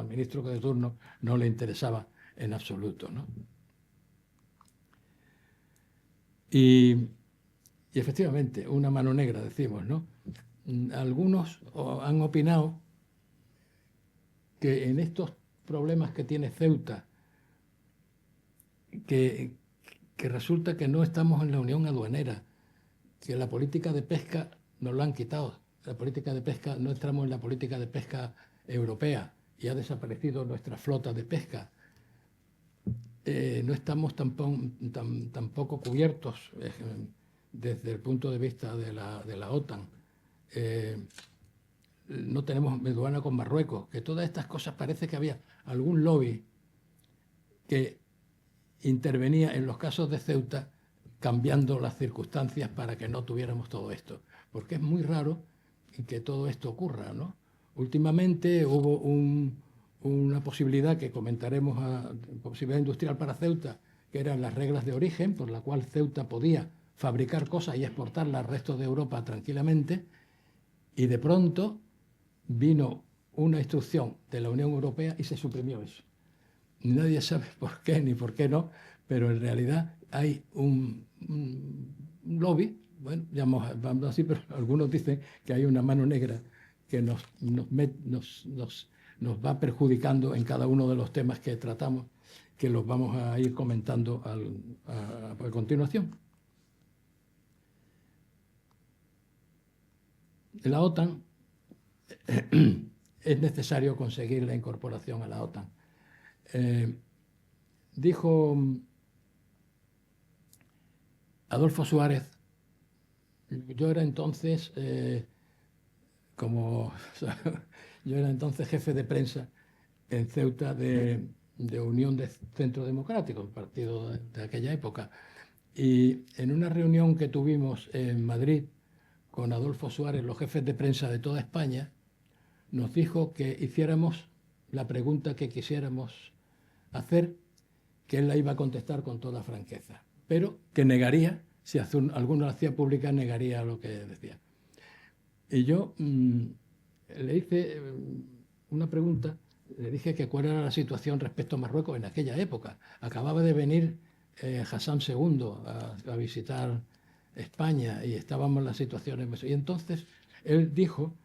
ministro de turno no le interesaba en absoluto, ¿no? Y efectivamente, una mano negra, decimos, ¿no? Algunos han opinado que en estos problemas que tiene Ceuta, que resulta que no estamos en la Unión Aduanera, que la política de pesca nos lo han quitado. La política de pesca, no entramos en la política de pesca europea y ha desaparecido nuestra flota de pesca. No estamos tampoco cubiertos desde el punto de vista de la OTAN. No tenemos aduana con Marruecos, que todas estas cosas parece que había algún lobby que intervenía en los casos de Ceuta cambiando las circunstancias para que no tuviéramos todo esto, porque es muy raro que todo esto ocurra, ¿no? Últimamente hubo una posibilidad que comentaremos, posibilidad industrial para Ceuta, que eran las reglas de origen, por la cual Ceuta podía fabricar cosas y exportarlas al resto de Europa tranquilamente, y de pronto vino una instrucción de la Unión Europea y se suprimió eso. Nadie sabe por qué ni por qué no, pero en realidad hay un lobby, bueno, vamos así, pero algunos dicen que hay una mano negra que nos va perjudicando en cada uno de los temas que tratamos, que los vamos a ir comentando a continuación. La OTAN, es necesario conseguir la incorporación a la OTAN. Dijo Adolfo Suárez, yo era entonces jefe de prensa en Ceuta de Unión de Centro Democrático, el partido de aquella época, y en una reunión que tuvimos en Madrid con Adolfo Suárez, los jefes de prensa de toda España, nos dijo que hiciéramos la pregunta que quisiéramos hacer, que él la iba a contestar con toda franqueza, pero que negaría, si alguno la hacía pública, negaría lo que decía. Y yo le hice una pregunta, le dije que cuál era la situación respecto a Marruecos en aquella época. Acababa de venir Hassan II a visitar España y estábamos en las situaciones. Y entonces él dijo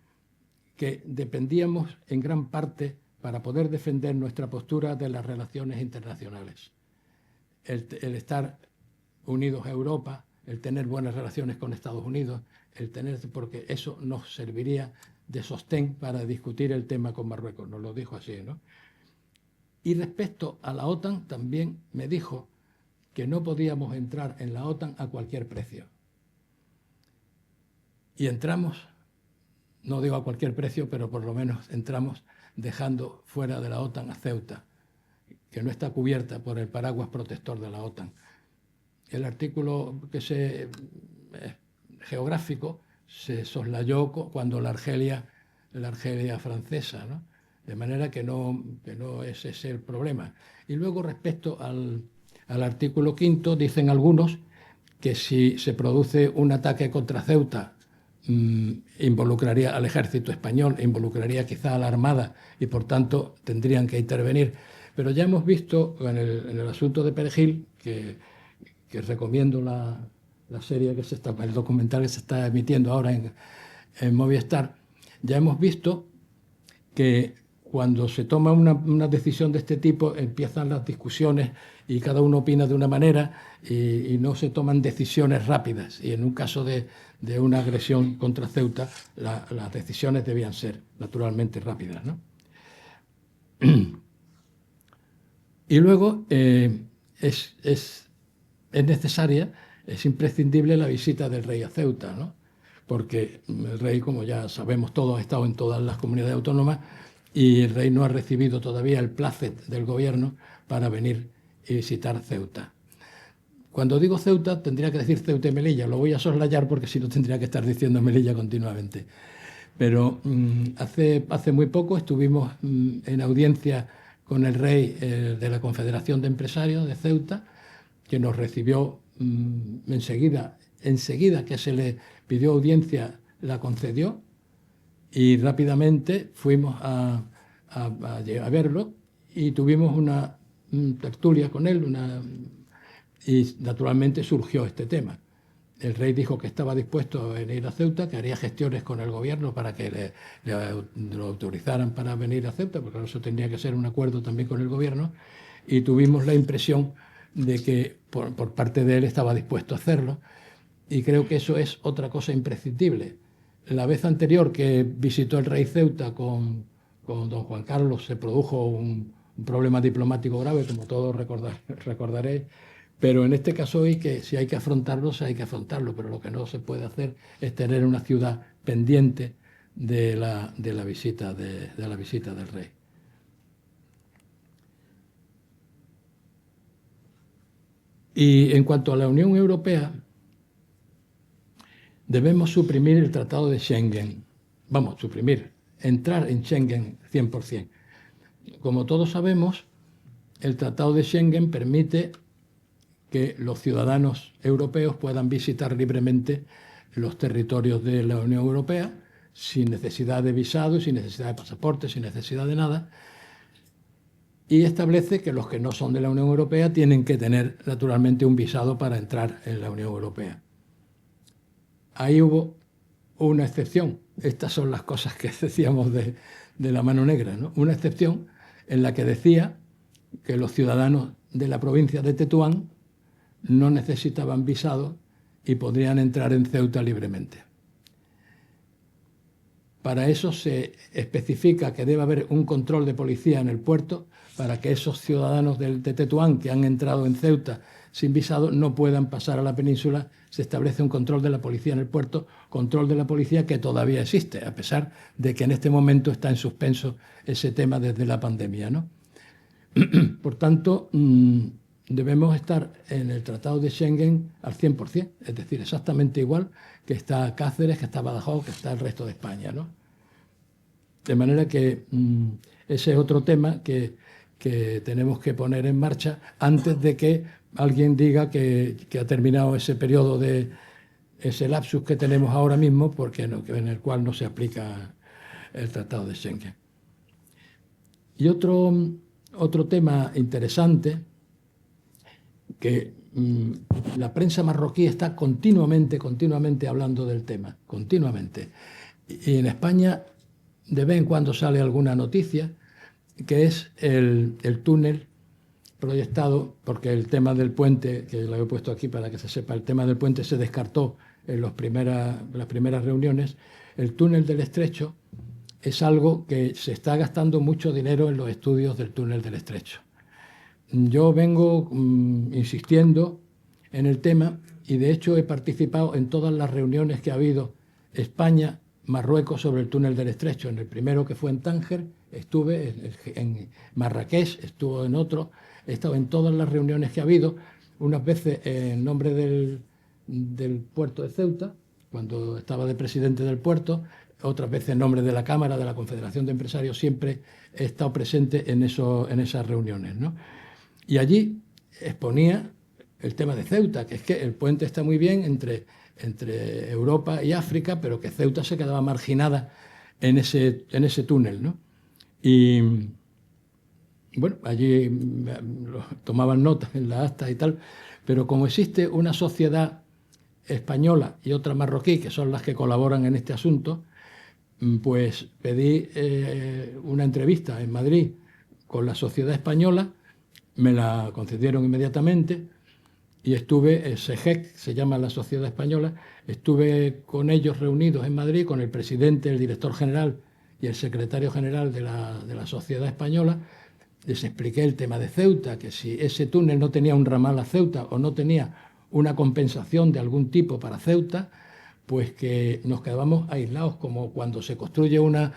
que dependíamos en gran parte para poder defender nuestra postura de las relaciones internacionales. El estar unidos a Europa, el tener buenas relaciones con Estados Unidos, porque eso nos serviría de sostén para discutir el tema con Marruecos, nos lo dijo así, ¿no? Y respecto a la OTAN también me dijo que no podíamos entrar en la OTAN a cualquier precio. Y entramos, no digo a cualquier precio, pero por lo menos entramos dejando fuera de la OTAN a Ceuta, que no está cubierta por el paraguas protector de la OTAN. El artículo geográfico se soslayó cuando la Argelia francesa, ¿no? De manera que no es ese el problema. Y luego respecto al artículo 5, dicen algunos que si se produce un ataque contra Ceuta, involucraría al ejército español, involucraría quizá a la Armada y por tanto tendrían que intervenir. Pero ya hemos visto en el asunto de Perejil, que recomiendo la serie el documental que se está emitiendo ahora en Movistar, ya hemos visto que cuando se toma una decisión de este tipo empiezan las discusiones y cada uno opina de una manera y no se toman decisiones rápidas. Y en un caso de una agresión contra Ceuta, las decisiones debían ser naturalmente rápidas, ¿no? Y luego es necesaria, es imprescindible la visita del rey a Ceuta, ¿no? Porque el rey, como ya sabemos todos, ha estado en todas las comunidades autónomas y el rey no ha recibido todavía el plácet del gobierno para venir y visitar Ceuta. Cuando digo Ceuta, tendría que decir Ceuta y Melilla. Lo voy a soslayar porque si no tendría que estar diciendo Melilla continuamente. Pero hace muy poco estuvimos en audiencia con el rey de la Confederación de Empresarios de Ceuta, que nos recibió enseguida que se le pidió audiencia, la concedió, y rápidamente fuimos a verlo y tuvimos una tertulia con él, y naturalmente surgió este tema. El rey dijo que estaba dispuesto a venir a Ceuta, que haría gestiones con el gobierno para que lo autorizaran para venir a Ceuta, porque eso tendría que ser un acuerdo también con el gobierno, y tuvimos la impresión de que por parte de él estaba dispuesto a hacerlo, y creo que eso es otra cosa imprescindible. La vez anterior que visitó el rey Ceuta con don Juan Carlos se produjo un problema diplomático grave, como todos recordaréis, pero en este caso hoy que si hay que afrontarlo, hay que afrontarlo, pero lo que no se puede hacer es tener una ciudad pendiente de la visita del rey. Y en cuanto a la Unión Europea, debemos suprimir el Tratado de Schengen. Vamos, entrar en Schengen 100%. Como todos sabemos, el Tratado de Schengen permite que los ciudadanos europeos puedan visitar libremente los territorios de la Unión Europea sin necesidad de visado, sin necesidad de pasaporte, sin necesidad de nada, y establece que los que no son de la Unión Europea tienen que tener naturalmente un visado para entrar en la Unión Europea. Ahí hubo una excepción. Estas son las cosas que decíamos de la mano negra, ¿no? Una excepción en la que decía que los ciudadanos de la provincia de Tetuán no necesitaban visado y podrían entrar en Ceuta libremente. Para eso se especifica que debe haber un control de policía en el puerto para que esos ciudadanos de Tetuán que han entrado en Ceuta sin visado no puedan pasar a la península. Se establece un control de la policía en el puerto, control de la policía que todavía existe, a pesar de que en este momento está en suspenso ese tema desde la pandemia, ¿no? Por tanto, debemos estar en el Tratado de Schengen al 100%, es decir, exactamente igual que está Cáceres, que está Badajoz, que está el resto de España, ¿no? De manera que ese es otro tema que tenemos que poner en marcha antes de que alguien diga que ha terminado ese periodo de ese lapsus que tenemos ahora mismo, porque en el cual no se aplica el Tratado de Schengen. Y otro tema interesante, que la prensa marroquí está continuamente hablando del tema, continuamente. Y en España de vez en cuando sale alguna noticia, que es el túnel proyectado, porque el tema del puente, que lo he puesto aquí para que se sepa, el tema del puente se descartó en las primeras reuniones. El túnel del Estrecho es algo que se está gastando mucho dinero en los estudios del túnel del Estrecho. Yo vengo insistiendo en el tema y de hecho he participado en todas las reuniones que ha habido España, Marruecos sobre el túnel del Estrecho. En el primero, que fue en Tánger, estuve, en Marrakech estuve en otro, he estado en todas las reuniones que ha habido, unas veces en nombre del puerto de Ceuta, cuando estaba de presidente del puerto, otras veces en nombre de la Cámara, de la Confederación de Empresarios. Siempre he estado presente en esas reuniones, ¿no? Y allí exponía el tema de Ceuta, que es que el puente está muy bien entre Europa y África, pero que Ceuta se quedaba marginada en ese túnel, ¿no? Y bueno, allí tomaban notas en la acta y tal, pero como existe una sociedad española y otra marroquí, que son las que colaboran en este asunto, pues pedí una entrevista en Madrid con la sociedad española, me la concedieron inmediatamente y estuve, SEGEC se llama la sociedad española, estuve con ellos reunidos en Madrid, con el presidente, el director general y el secretario general de la sociedad española, les expliqué el tema de Ceuta, que si ese túnel no tenía un ramal a Ceuta o no tenía una compensación de algún tipo para Ceuta, pues que nos quedábamos aislados, como cuando se construye una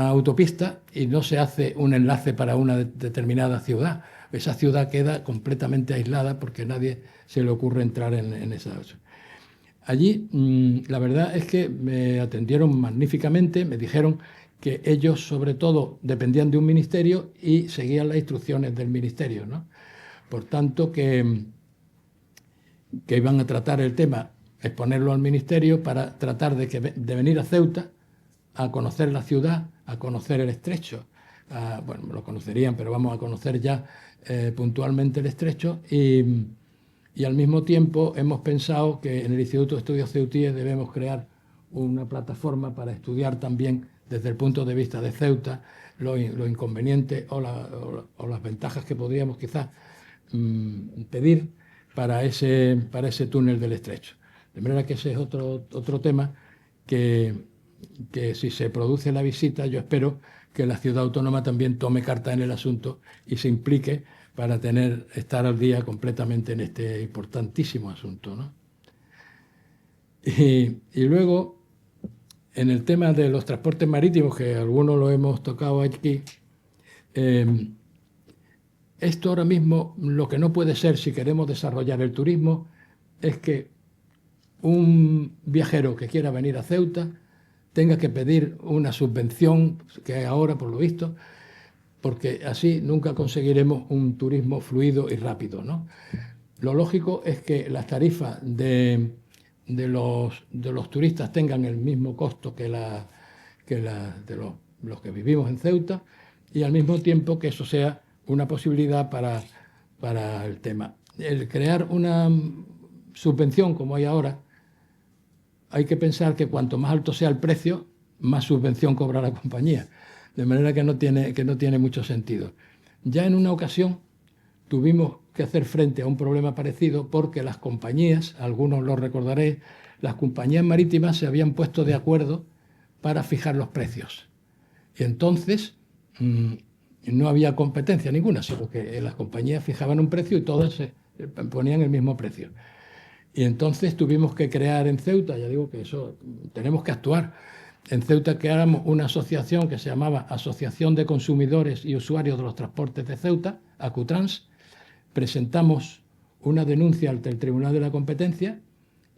autopista y no se hace un enlace para una determinada ciudad. Esa ciudad queda completamente aislada porque a nadie se le ocurre entrar en esa. Allí, la verdad es que me atendieron magníficamente, me dijeron que ellos sobre todo dependían de un ministerio y seguían las instrucciones del ministerio, ¿no? Por tanto, que iban a tratar el tema, exponerlo al ministerio para tratar de venir a Ceuta a conocer la ciudad, a conocer el estrecho. Bueno, lo conocerían, pero vamos a conocer ya puntualmente el estrecho y al mismo tiempo hemos pensado que en el Instituto de Estudios Ceutíes debemos crear una plataforma para estudiar también desde el punto de vista de Ceuta los inconvenientes o las ventajas que podríamos quizás pedir para ese túnel del estrecho. De manera que ese es otro tema que si se produce la visita, yo espero que la ciudad autónoma también tome carta en el asunto y se implique para estar al día completamente en este importantísimo asunto, ¿no? Y luego, en el tema de los transportes marítimos, que algunos lo hemos tocado aquí, esto ahora mismo lo que no puede ser si queremos desarrollar el turismo es que un viajero que quiera venir a Ceuta tenga que pedir una subvención, que hay ahora por lo visto, porque así nunca conseguiremos un turismo fluido y rápido, ¿no? Lo lógico es que las tarifas de los turistas tengan el mismo costo que de los que vivimos en Ceuta y al mismo tiempo que eso sea una posibilidad para el tema. El crear una subvención como hay ahora, hay que pensar que cuanto más alto sea el precio, más subvención cobra la compañía. De manera que no tiene mucho sentido. Ya en una ocasión tuvimos que hacer frente a un problema parecido porque las compañías, algunos lo recordaréis, las compañías marítimas se habían puesto de acuerdo para fijar los precios. Y entonces no había competencia ninguna, sino que las compañías fijaban un precio y todas se ponían el mismo precio. Y entonces tuvimos que crear en Ceuta, ya digo que eso tenemos que actuar. En Ceuta creáramos una asociación que se llamaba Asociación de Consumidores y Usuarios de los Transportes de Ceuta, ACUTRANS. Presentamos una denuncia ante el Tribunal de la Competencia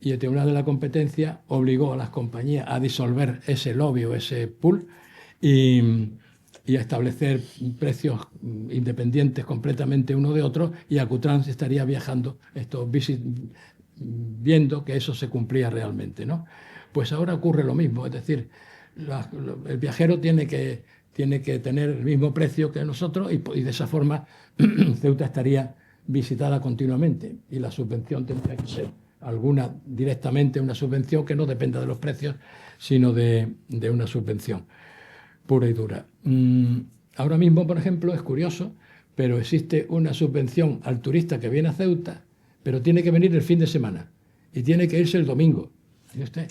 y el Tribunal de la Competencia obligó a las compañías a disolver ese lobby o ese pool y a establecer precios independientes completamente uno de otro, y ACUTRANS estaría viajando, viendo que eso se cumplía realmente, ¿no? Pues ahora ocurre lo mismo, es decir, el viajero tiene que tener el mismo precio que nosotros y de esa forma Ceuta estaría visitada continuamente y la subvención tendría que ser alguna directamente una subvención que no dependa de los precios, sino de una subvención pura y dura. Ahora mismo, por ejemplo, es curioso, pero existe una subvención al turista que viene a Ceuta, pero tiene que venir el fin de semana y tiene que irse el domingo. ¿Tiene usted?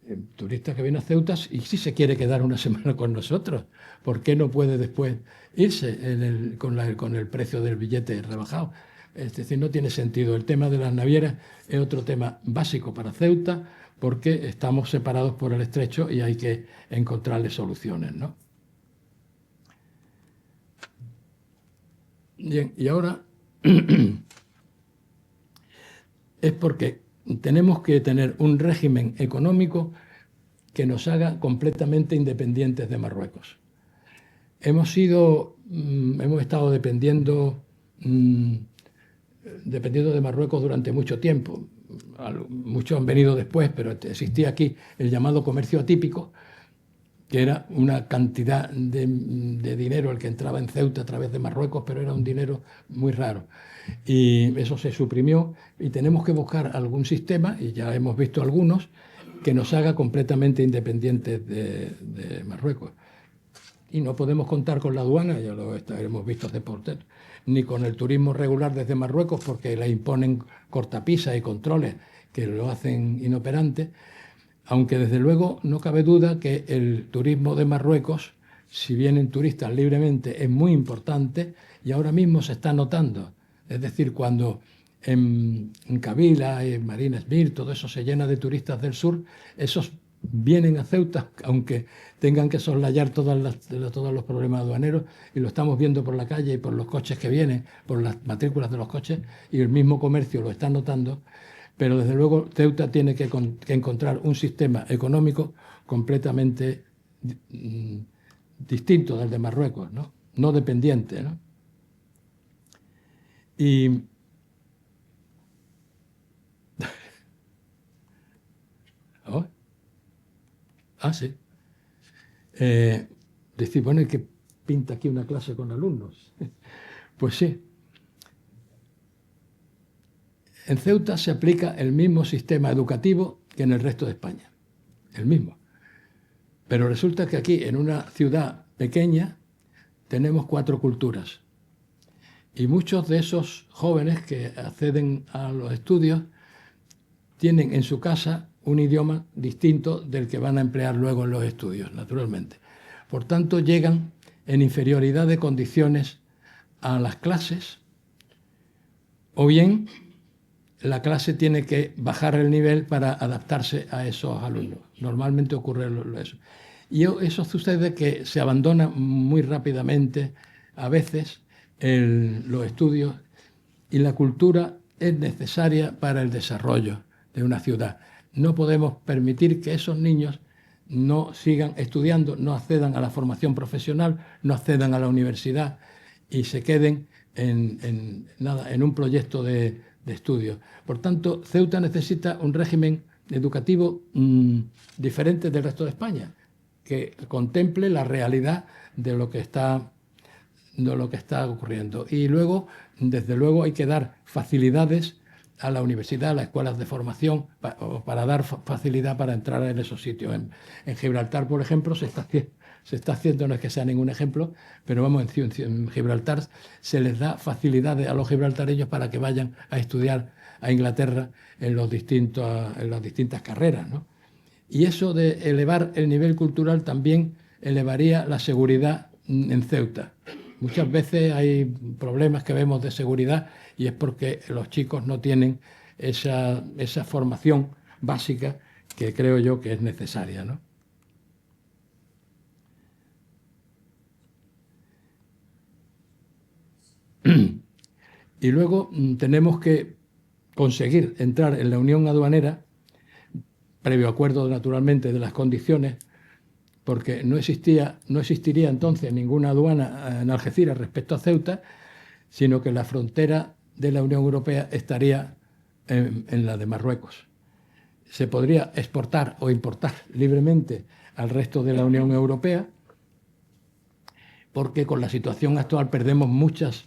El turista que viene a Ceuta, y si se quiere quedar una semana con nosotros, ¿por qué no puede después irse con el precio del billete rebajado? Es decir, no tiene sentido. El tema de las navieras es otro tema básico para Ceuta porque estamos separados por el estrecho y hay que encontrarle soluciones, ¿no? Bien, y ahora es porque tenemos que tener un régimen económico que nos haga completamente independientes de Marruecos. Hemos estado dependiendo de Marruecos durante mucho tiempo. Muchos han venido después, pero existía aquí el llamado comercio atípico, que era una cantidad de dinero el que entraba en Ceuta a través de Marruecos, pero era un dinero muy raro. Y eso se suprimió y tenemos que buscar algún sistema, y ya hemos visto algunos, que nos haga completamente independientes de Marruecos. Y no podemos contar con la aduana, ya lo hemos visto hace por dentro, ni con el turismo regular desde Marruecos, porque le imponen cortapisas y controles que lo hacen inoperante, aunque desde luego no cabe duda que el turismo de Marruecos si vienen turistas libremente, es muy importante y ahora mismo se está notando. Es decir, cuando en Cavila, en Marina Smir, todo eso se llena de turistas del sur, esos vienen a Ceuta, aunque tengan que soslayar todos los problemas aduaneros, y lo estamos viendo por la calle y por los coches que vienen, por las matrículas de los coches, y el mismo comercio lo está notando, pero desde luego Ceuta tiene que encontrar un sistema económico completamente distinto del de Marruecos, no dependiente, ¿no? Y ¿oh? Sí. Decir, bueno, ¿y qué pinta aquí una clase con alumnos? Pues sí. En Ceuta se aplica el mismo sistema educativo que en el resto de España. El mismo. Pero resulta que aquí, en una ciudad pequeña, tenemos 4 culturas. Y muchos de esos jóvenes que acceden a los estudios tienen en su casa un idioma distinto del que van a emplear luego en los estudios, naturalmente. Por tanto, llegan en inferioridad de condiciones a las clases, o bien la clase tiene que bajar el nivel para adaptarse a esos alumnos. Normalmente ocurre eso. Y eso sucede que se abandona muy rápidamente, a veces, los estudios, y la cultura es necesaria para el desarrollo de una ciudad. No podemos permitir que esos niños no sigan estudiando, no accedan a la formación profesional, no accedan a la universidad y se queden en un proyecto de estudio. Por tanto, Ceuta necesita un régimen educativo diferente del resto de España, que contemple la realidad de lo que está ocurriendo. Y luego, desde luego, hay que dar facilidades a la universidad, a las escuelas de formación, para dar facilidad para entrar en esos sitios. En Gibraltar, por ejemplo, se está haciendo, no es que sea ningún ejemplo, pero vamos, en Gibraltar se les da facilidades a los gibraltareños para que vayan a estudiar a Inglaterra en las distintas carreras, ¿no? Y eso de elevar el nivel cultural también elevaría la seguridad en Ceuta. Muchas veces hay problemas que vemos de seguridad y es porque los chicos no tienen esa formación básica que creo yo que es necesaria, ¿no? Y luego tenemos que conseguir entrar en la Unión Aduanera, previo acuerdo naturalmente de las condiciones, porque no existiría entonces ninguna aduana en Algeciras respecto a Ceuta, sino que la frontera de la Unión Europea estaría en la de Marruecos. Se podría exportar o importar libremente al resto de la Unión Europea, porque con la situación actual perdemos muchas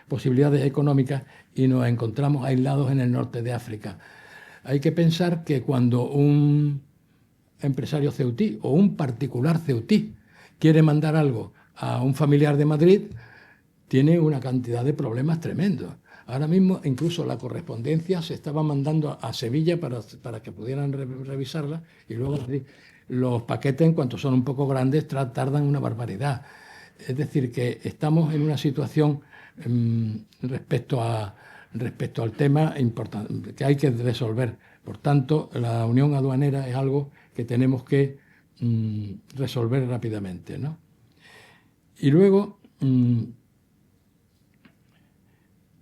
posibilidades económicas y nos encontramos aislados en el norte de África. Hay que pensar que cuando un empresario ceutí o un particular ceutí quiere mandar algo a un familiar de Madrid, tiene una cantidad de problemas tremendos. Ahora mismo incluso la correspondencia se estaba mandando a Sevilla para que pudieran revisarla, y luego los paquetes, en cuanto son un poco grandes, tardan una barbaridad. Es decir, que estamos en una situación respecto al tema importante, que hay que resolver. Por tanto, la unión aduanera es algo que tenemos que resolver rápidamente, ¿no? Y luego,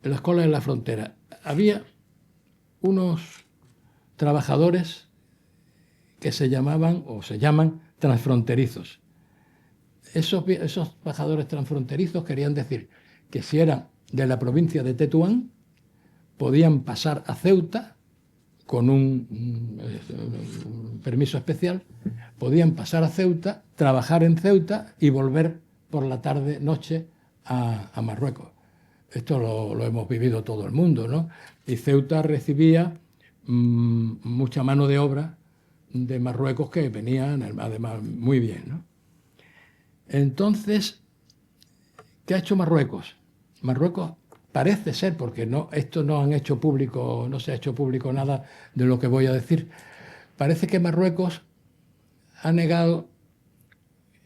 las colas en la frontera. Había unos trabajadores que se llamaban o se llaman transfronterizos. Esos trabajadores transfronterizos querían decir que si eran de la provincia de Tetuán, podían pasar a Ceuta con un permiso especial, podían pasar a Ceuta, trabajar en Ceuta y volver por la tarde-noche a Marruecos. Esto lo hemos vivido todo el mundo, ¿no? Y Ceuta recibía mucha mano de obra de Marruecos que venían, además, muy bien, ¿no? Entonces, ¿qué ha hecho Marruecos? Marruecos parece ser, porque esto no se ha hecho público nada de lo que voy a decir, parece que Marruecos ha negado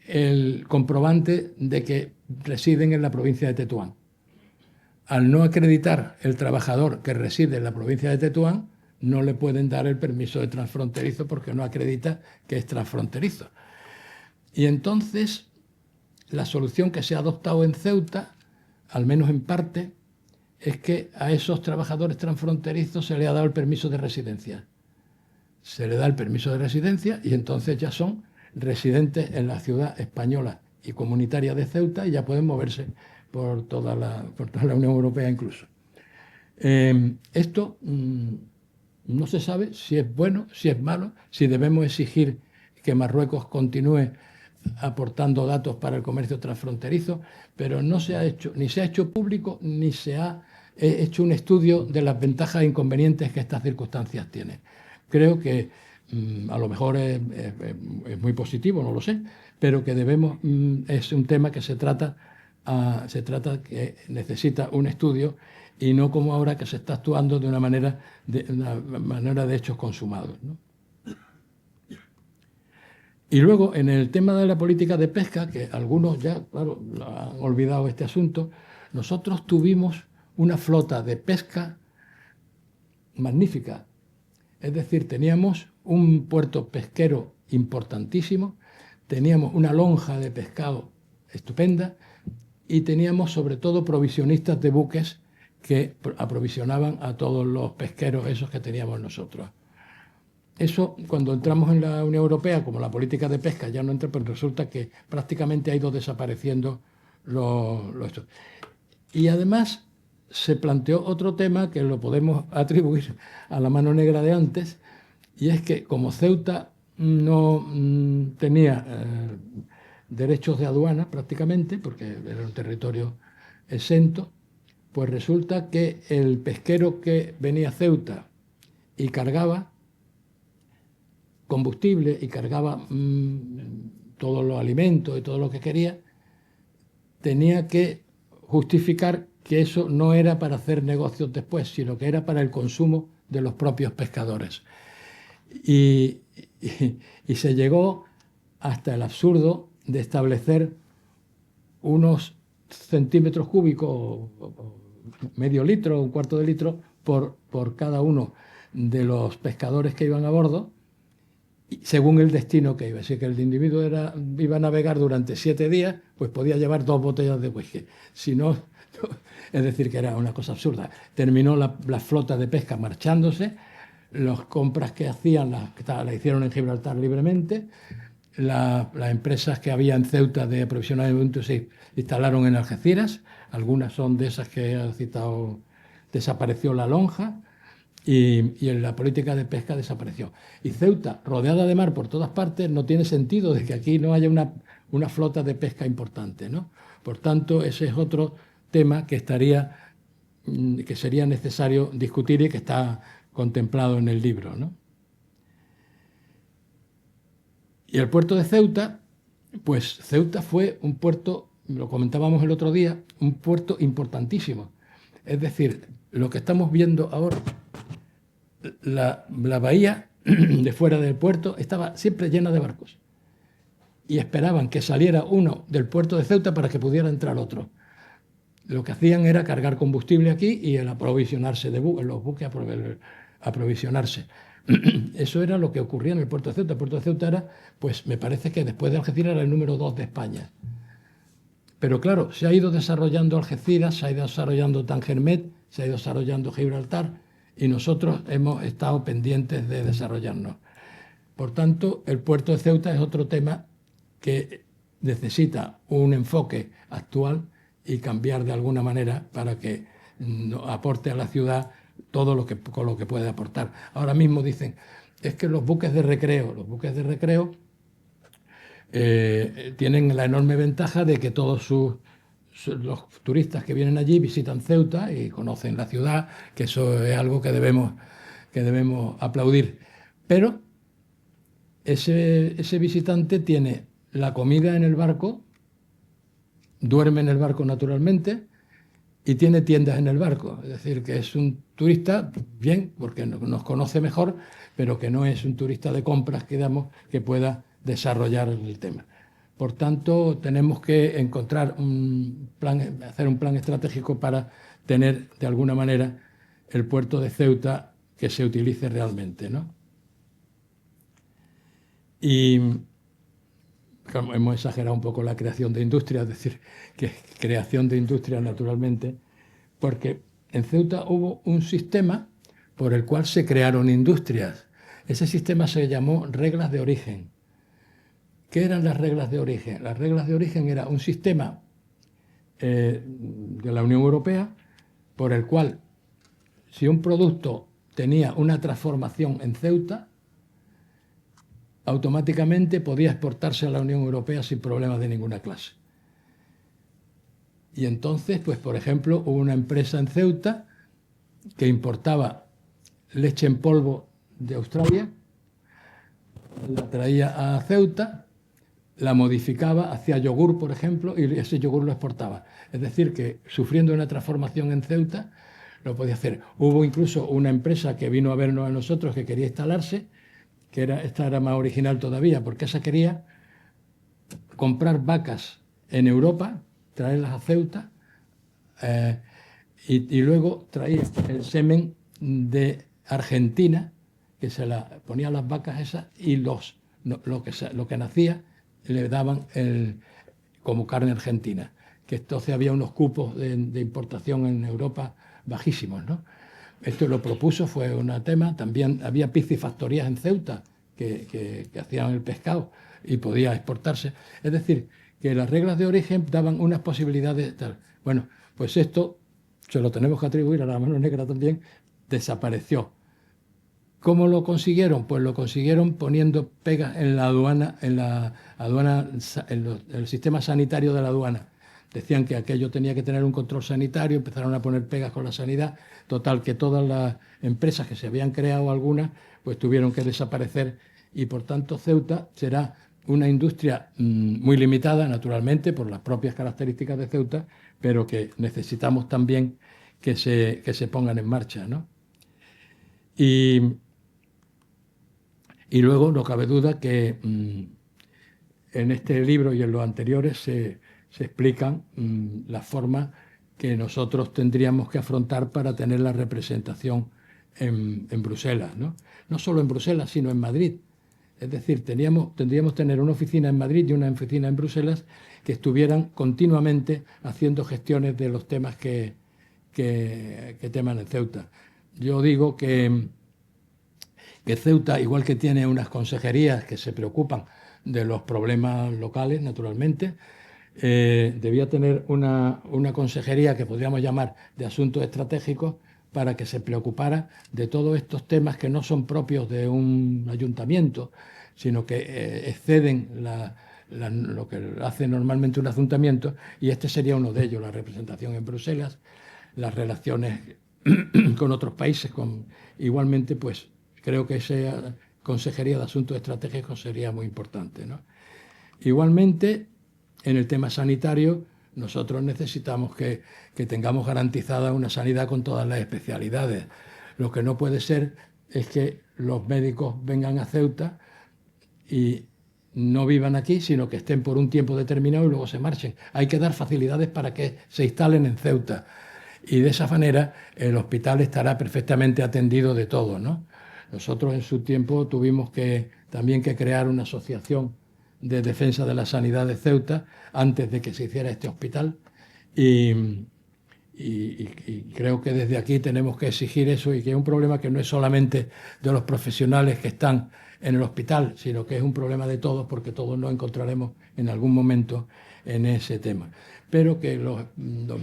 el comprobante de que residen en la provincia de Tetuán. Al no acreditar el trabajador que reside en la provincia de Tetuán, no le pueden dar el permiso de transfronterizo porque no acredita que es transfronterizo. Y entonces, la solución que se ha adoptado en Ceuta, al menos en parte, es que a esos trabajadores transfronterizos se le ha dado el permiso de residencia. Se le da el permiso de residencia y entonces ya son residentes en la ciudad española y comunitaria de Ceuta y ya pueden moverse por toda la Unión Europea incluso. Esto no se sabe si es bueno, si es malo, si debemos exigir que Marruecos continúe aportando datos para el comercio transfronterizo, pero no se ha hecho, ni se ha hecho público, ni se ha hecho un estudio de las ventajas e inconvenientes que estas circunstancias tienen. Creo que a lo mejor es muy positivo, no lo sé, pero que debemos, es un tema que se trata que necesita un estudio y no como ahora que se está actuando de una manera de hechos consumados, ¿no? Y luego, en el tema de la política de pesca, que algunos ya, claro, han olvidado este asunto, nosotros tuvimos una flota de pesca magnífica. Es decir, teníamos un puerto pesquero importantísimo, teníamos una lonja de pescado estupenda y teníamos sobre todo provisionistas de buques que aprovisionaban a todos los pesqueros esos que teníamos nosotros. Eso, cuando entramos en la Unión Europea, como la política de pesca ya no entra, pues resulta que prácticamente ha ido desapareciendo esto. Y además se planteó otro tema que lo podemos atribuir a la mano negra de antes, y es que como Ceuta no tenía derechos de aduana prácticamente, porque era un territorio exento, pues resulta que el pesquero que venía a Ceuta y cargaba combustible y cargaba todos los alimentos y todo lo que quería, tenía que justificar que eso no era para hacer negocios después, sino que era para el consumo de los propios pescadores. Y se llegó hasta el absurdo de establecer unos centímetros cúbicos, o medio litro o un cuarto de litro, por cada uno de los pescadores que iban a bordo, según el destino que iba. Así que el individuo iba a navegar durante 7 días, pues podía llevar 2 botellas de whisky. Si no, es decir, que era una cosa absurda. Terminó la flota de pesca marchándose, las compras que hacían las hicieron en Gibraltar libremente, las empresas que había en Ceuta de aprovisionamiento se instalaron en Algeciras, algunas son de esas que he citado, desapareció la lonja, y en la política de pesca desapareció. Y Ceuta, rodeada de mar por todas partes, no tiene sentido de que aquí no haya una flota de pesca importante, ¿no? Por tanto, ese es otro tema que sería necesario discutir y que está contemplado en el libro, ¿no? Y el puerto de Ceuta, pues Ceuta fue un puerto, lo comentábamos el otro día, un puerto importantísimo. Es decir, lo que estamos viendo ahora, la bahía de fuera del puerto estaba siempre llena de barcos y esperaban que saliera uno del puerto de Ceuta para que pudiera entrar otro. Lo que hacían era cargar combustible aquí y el aprovisionarse los buques aprovisionarse. Eso era lo que ocurría en el puerto de Ceuta. El puerto de Ceuta era, pues me parece que después de Algeciras era el número 2 de España. Pero claro, se ha ido desarrollando Algeciras, se ha ido desarrollando Tangermet, se ha ido desarrollando Gibraltar, y nosotros hemos estado pendientes de desarrollarnos. Por tanto, el puerto de Ceuta es otro tema que necesita un enfoque actual y cambiar de alguna manera para que aporte a la ciudad todo con lo que puede aportar. Ahora mismo dicen, es que los buques de recreo tienen la enorme ventaja de que todos los turistas que vienen allí visitan Ceuta y conocen la ciudad, que eso es algo que debemos aplaudir. Pero ese visitante tiene la comida en el barco, duerme en el barco naturalmente y tiene tiendas en el barco. Es decir, que es un turista, bien, porque nos conoce mejor, pero que no es un turista de compras, digamos, que pueda desarrollar el tema. Por tanto, tenemos que encontrar un plan, hacer un plan estratégico para tener, de alguna manera, el puerto de Ceuta que se utilice realmente, ¿no? Y hemos exagerado un poco la creación de industrias, es decir, que creación de industrias naturalmente, porque en Ceuta hubo un sistema por el cual se crearon industrias. Ese sistema se llamó reglas de origen. ¿Qué eran las reglas de origen? Las reglas de origen era un sistema de la Unión Europea por el cual, si un producto tenía una transformación en Ceuta, automáticamente podía exportarse a la Unión Europea sin problemas de ninguna clase. Y entonces, pues por ejemplo, hubo una empresa en Ceuta que importaba leche en polvo de Australia, la traía a Ceuta, la modificaba, hacía yogur, por ejemplo, y ese yogur lo exportaba. Es decir, que sufriendo una transformación en Ceuta, lo podía hacer. Hubo incluso una empresa que vino a vernos a nosotros que quería instalarse, esta era más original todavía, porque esa quería comprar vacas en Europa, traerlas a Ceuta, y luego traía el semen de Argentina, que se la ponía a las vacas esas, y lo que nacía le daban como carne argentina, que entonces había unos cupos de importación en Europa bajísimos, ¿no? Esto lo propuso, fue un tema. También había piscifactorías en Ceuta que hacían el pescado y podía exportarse. Es decir, que las reglas de origen daban unas posibilidades tal. Bueno, pues esto se lo tenemos que atribuir a la mano negra también, desapareció. ¿Cómo lo consiguieron? Pues lo consiguieron poniendo pegas en la aduana, en el sistema sanitario de la aduana. Decían que aquello tenía que tener un control sanitario, empezaron a poner pegas con la sanidad. Total, que todas las empresas que se habían creado, algunas, pues tuvieron que desaparecer, y por tanto Ceuta será una industria muy limitada, naturalmente, por las propias características de Ceuta, pero que necesitamos también que se pongan en marcha, ¿no? Y luego no cabe duda que en este libro y en los anteriores se explican la forma que nosotros tendríamos que afrontar para tener la representación en Bruselas, ¿no? No solo en Bruselas, sino en Madrid. Es decir, tendríamos tener una oficina en Madrid y una oficina en Bruselas que estuvieran continuamente haciendo gestiones de los temas que teman en Ceuta. Yo digo que Ceuta, igual que tiene unas consejerías que se preocupan de los problemas locales, naturalmente, debía tener una consejería que podríamos llamar de asuntos estratégicos, para que se preocupara de todos estos temas que no son propios de un ayuntamiento, sino que exceden lo que hace normalmente un ayuntamiento, y este sería uno de ellos: la representación en Bruselas, las relaciones con otros países. Igualmente, pues creo que esa consejería de asuntos estratégicos sería muy importante, ¿no? Igualmente, en el tema sanitario, nosotros necesitamos que tengamos garantizada una sanidad con todas las especialidades. Lo que no puede ser es que los médicos vengan a Ceuta y no vivan aquí, sino que estén por un tiempo determinado y luego se marchen. Hay que dar facilidades para que se instalen en Ceuta, y de esa manera el hospital estará perfectamente atendido de todo, ¿no? Nosotros en su tiempo tuvimos también que crear una asociación de defensa de la sanidad de Ceuta antes de que se hiciera este hospital, y creo que desde aquí tenemos que exigir eso, y que es un problema que no es solamente de los profesionales que están en el hospital, sino que es un problema de todos, porque todos nos encontraremos en algún momento en ese tema. Pero que los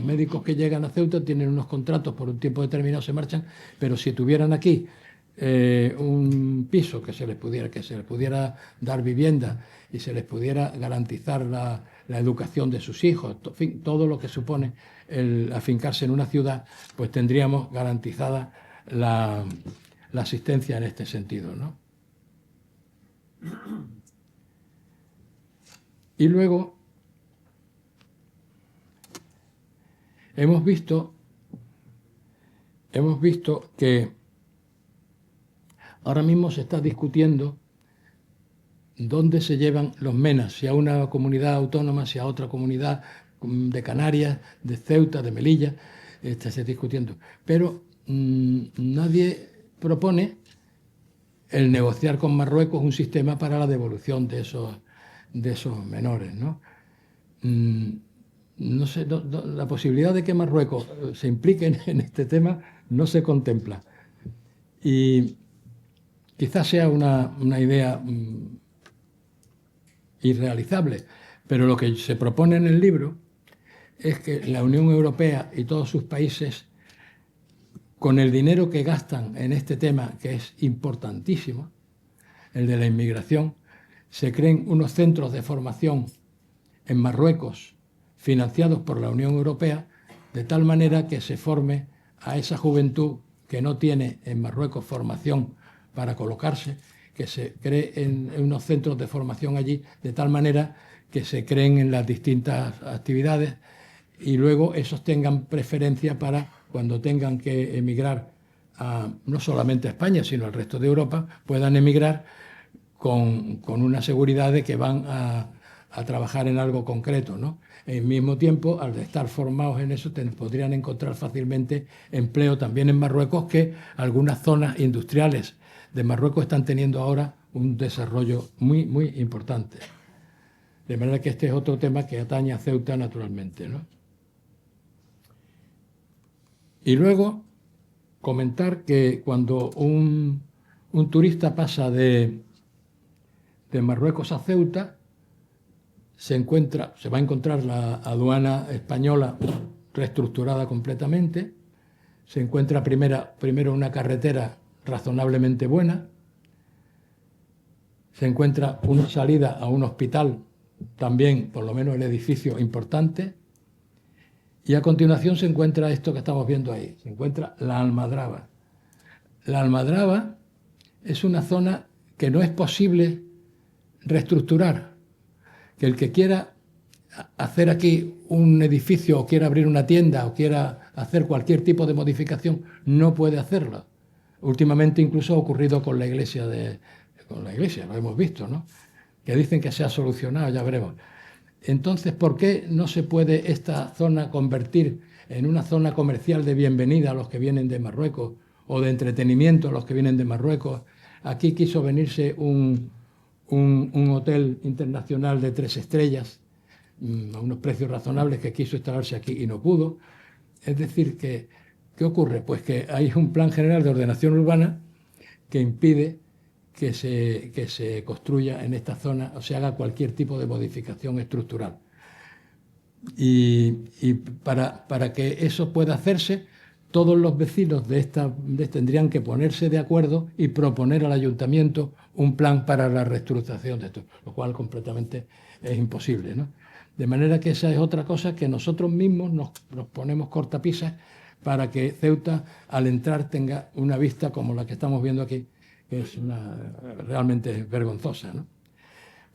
médicos que llegan a Ceuta tienen unos contratos por un tiempo determinado, se marchan, pero si tuvieran aquí un piso que se les pudiera dar vivienda y se les pudiera garantizar la educación de sus hijos, en fin, todo lo que supone el afincarse en una ciudad, pues tendríamos garantizada la asistencia en este sentido, ¿no? Y luego hemos visto que ahora mismo se está discutiendo dónde se llevan los MENAs, si a una comunidad autónoma, si a otra comunidad de Canarias, de Ceuta, de Melilla, se está discutiendo. Pero nadie propone el negociar con Marruecos un sistema para la devolución de esos menores, ¿no? No sé, la posibilidad de que Marruecos se implique en este tema no se contempla. Y quizás sea una idea irrealizable, pero lo que se propone en el libro es que la Unión Europea y todos sus países, con el dinero que gastan en este tema, que es importantísimo, el de la inmigración, se creen unos centros de formación en Marruecos financiados por la Unión Europea, de tal manera que se forme a esa juventud que no tiene en Marruecos formación para colocarse, que se cree en unos centros de formación allí, de tal manera que se creen en las distintas actividades y luego esos tengan preferencia para cuando tengan que emigrar no solamente a España, sino al resto de Europa, puedan emigrar con una seguridad de que van a trabajar en algo concreto, ¿no? Al mismo tiempo, al estar formados en eso, podrían encontrar fácilmente empleo también en Marruecos, que algunas zonas industriales de Marruecos están teniendo ahora un desarrollo muy, muy importante. De manera que este es otro tema que atañe a Ceuta naturalmente, ¿no? Y luego comentar que cuando un turista pasa de Marruecos a Ceuta, se va a encontrar la aduana española reestructurada completamente, se encuentra primero una carretera razonablemente buena, se encuentra una salida a un hospital, también por lo menos el edificio importante, y a continuación se encuentra esto que estamos viendo ahí, se encuentra la Almadraba. La Almadraba es una zona que no es posible reestructurar, que el que quiera hacer aquí un edificio o quiera abrir una tienda o quiera hacer cualquier tipo de modificación no puede hacerlo. Últimamente incluso ha ocurrido con la iglesia, lo hemos visto, ¿no? Que dicen que se ha solucionado, ya veremos. Entonces, ¿por qué no se puede esta zona convertir en una zona comercial de bienvenida a los que vienen de Marruecos o de entretenimiento a los que vienen de Marruecos? Aquí quiso venirse un hotel internacional de 3 estrellas a unos precios razonables que quiso instalarse aquí y no pudo. Es decir, ¿qué ocurre? Pues que hay un plan general de ordenación urbana que impide que se construya en esta zona o se haga cualquier tipo de modificación estructural. Y para que eso pueda hacerse, todos los vecinos tendrían que ponerse de acuerdo y proponer al ayuntamiento un plan para la reestructuración de esto, lo cual completamente es imposible, ¿no? De manera que esa es otra cosa que nosotros mismos nos ponemos cortapisas para que Ceuta, al entrar, tenga una vista como la que estamos viendo aquí, que es realmente vergonzosa, ¿no?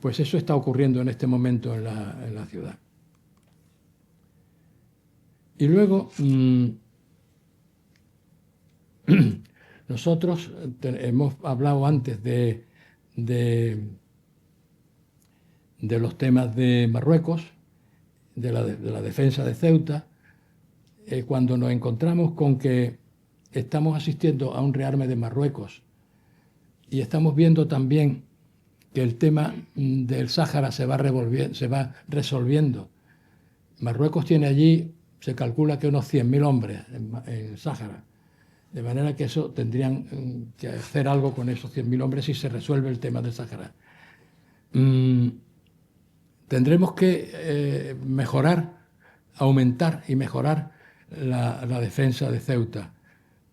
Pues eso está ocurriendo en este momento en la ciudad. Y luego, nosotros hemos hablado antes de los temas de Marruecos, de la defensa de Ceuta, cuando nos encontramos con que estamos asistiendo a un rearme de Marruecos y estamos viendo también que el tema del Sáhara se va resolviendo. Marruecos tiene allí, se calcula que unos 100.000 hombres en Sáhara, de manera que eso tendrían que hacer algo con esos 100.000 hombres si se resuelve el tema del Sáhara. Tendremos que aumentar y mejorar la defensa de Ceuta.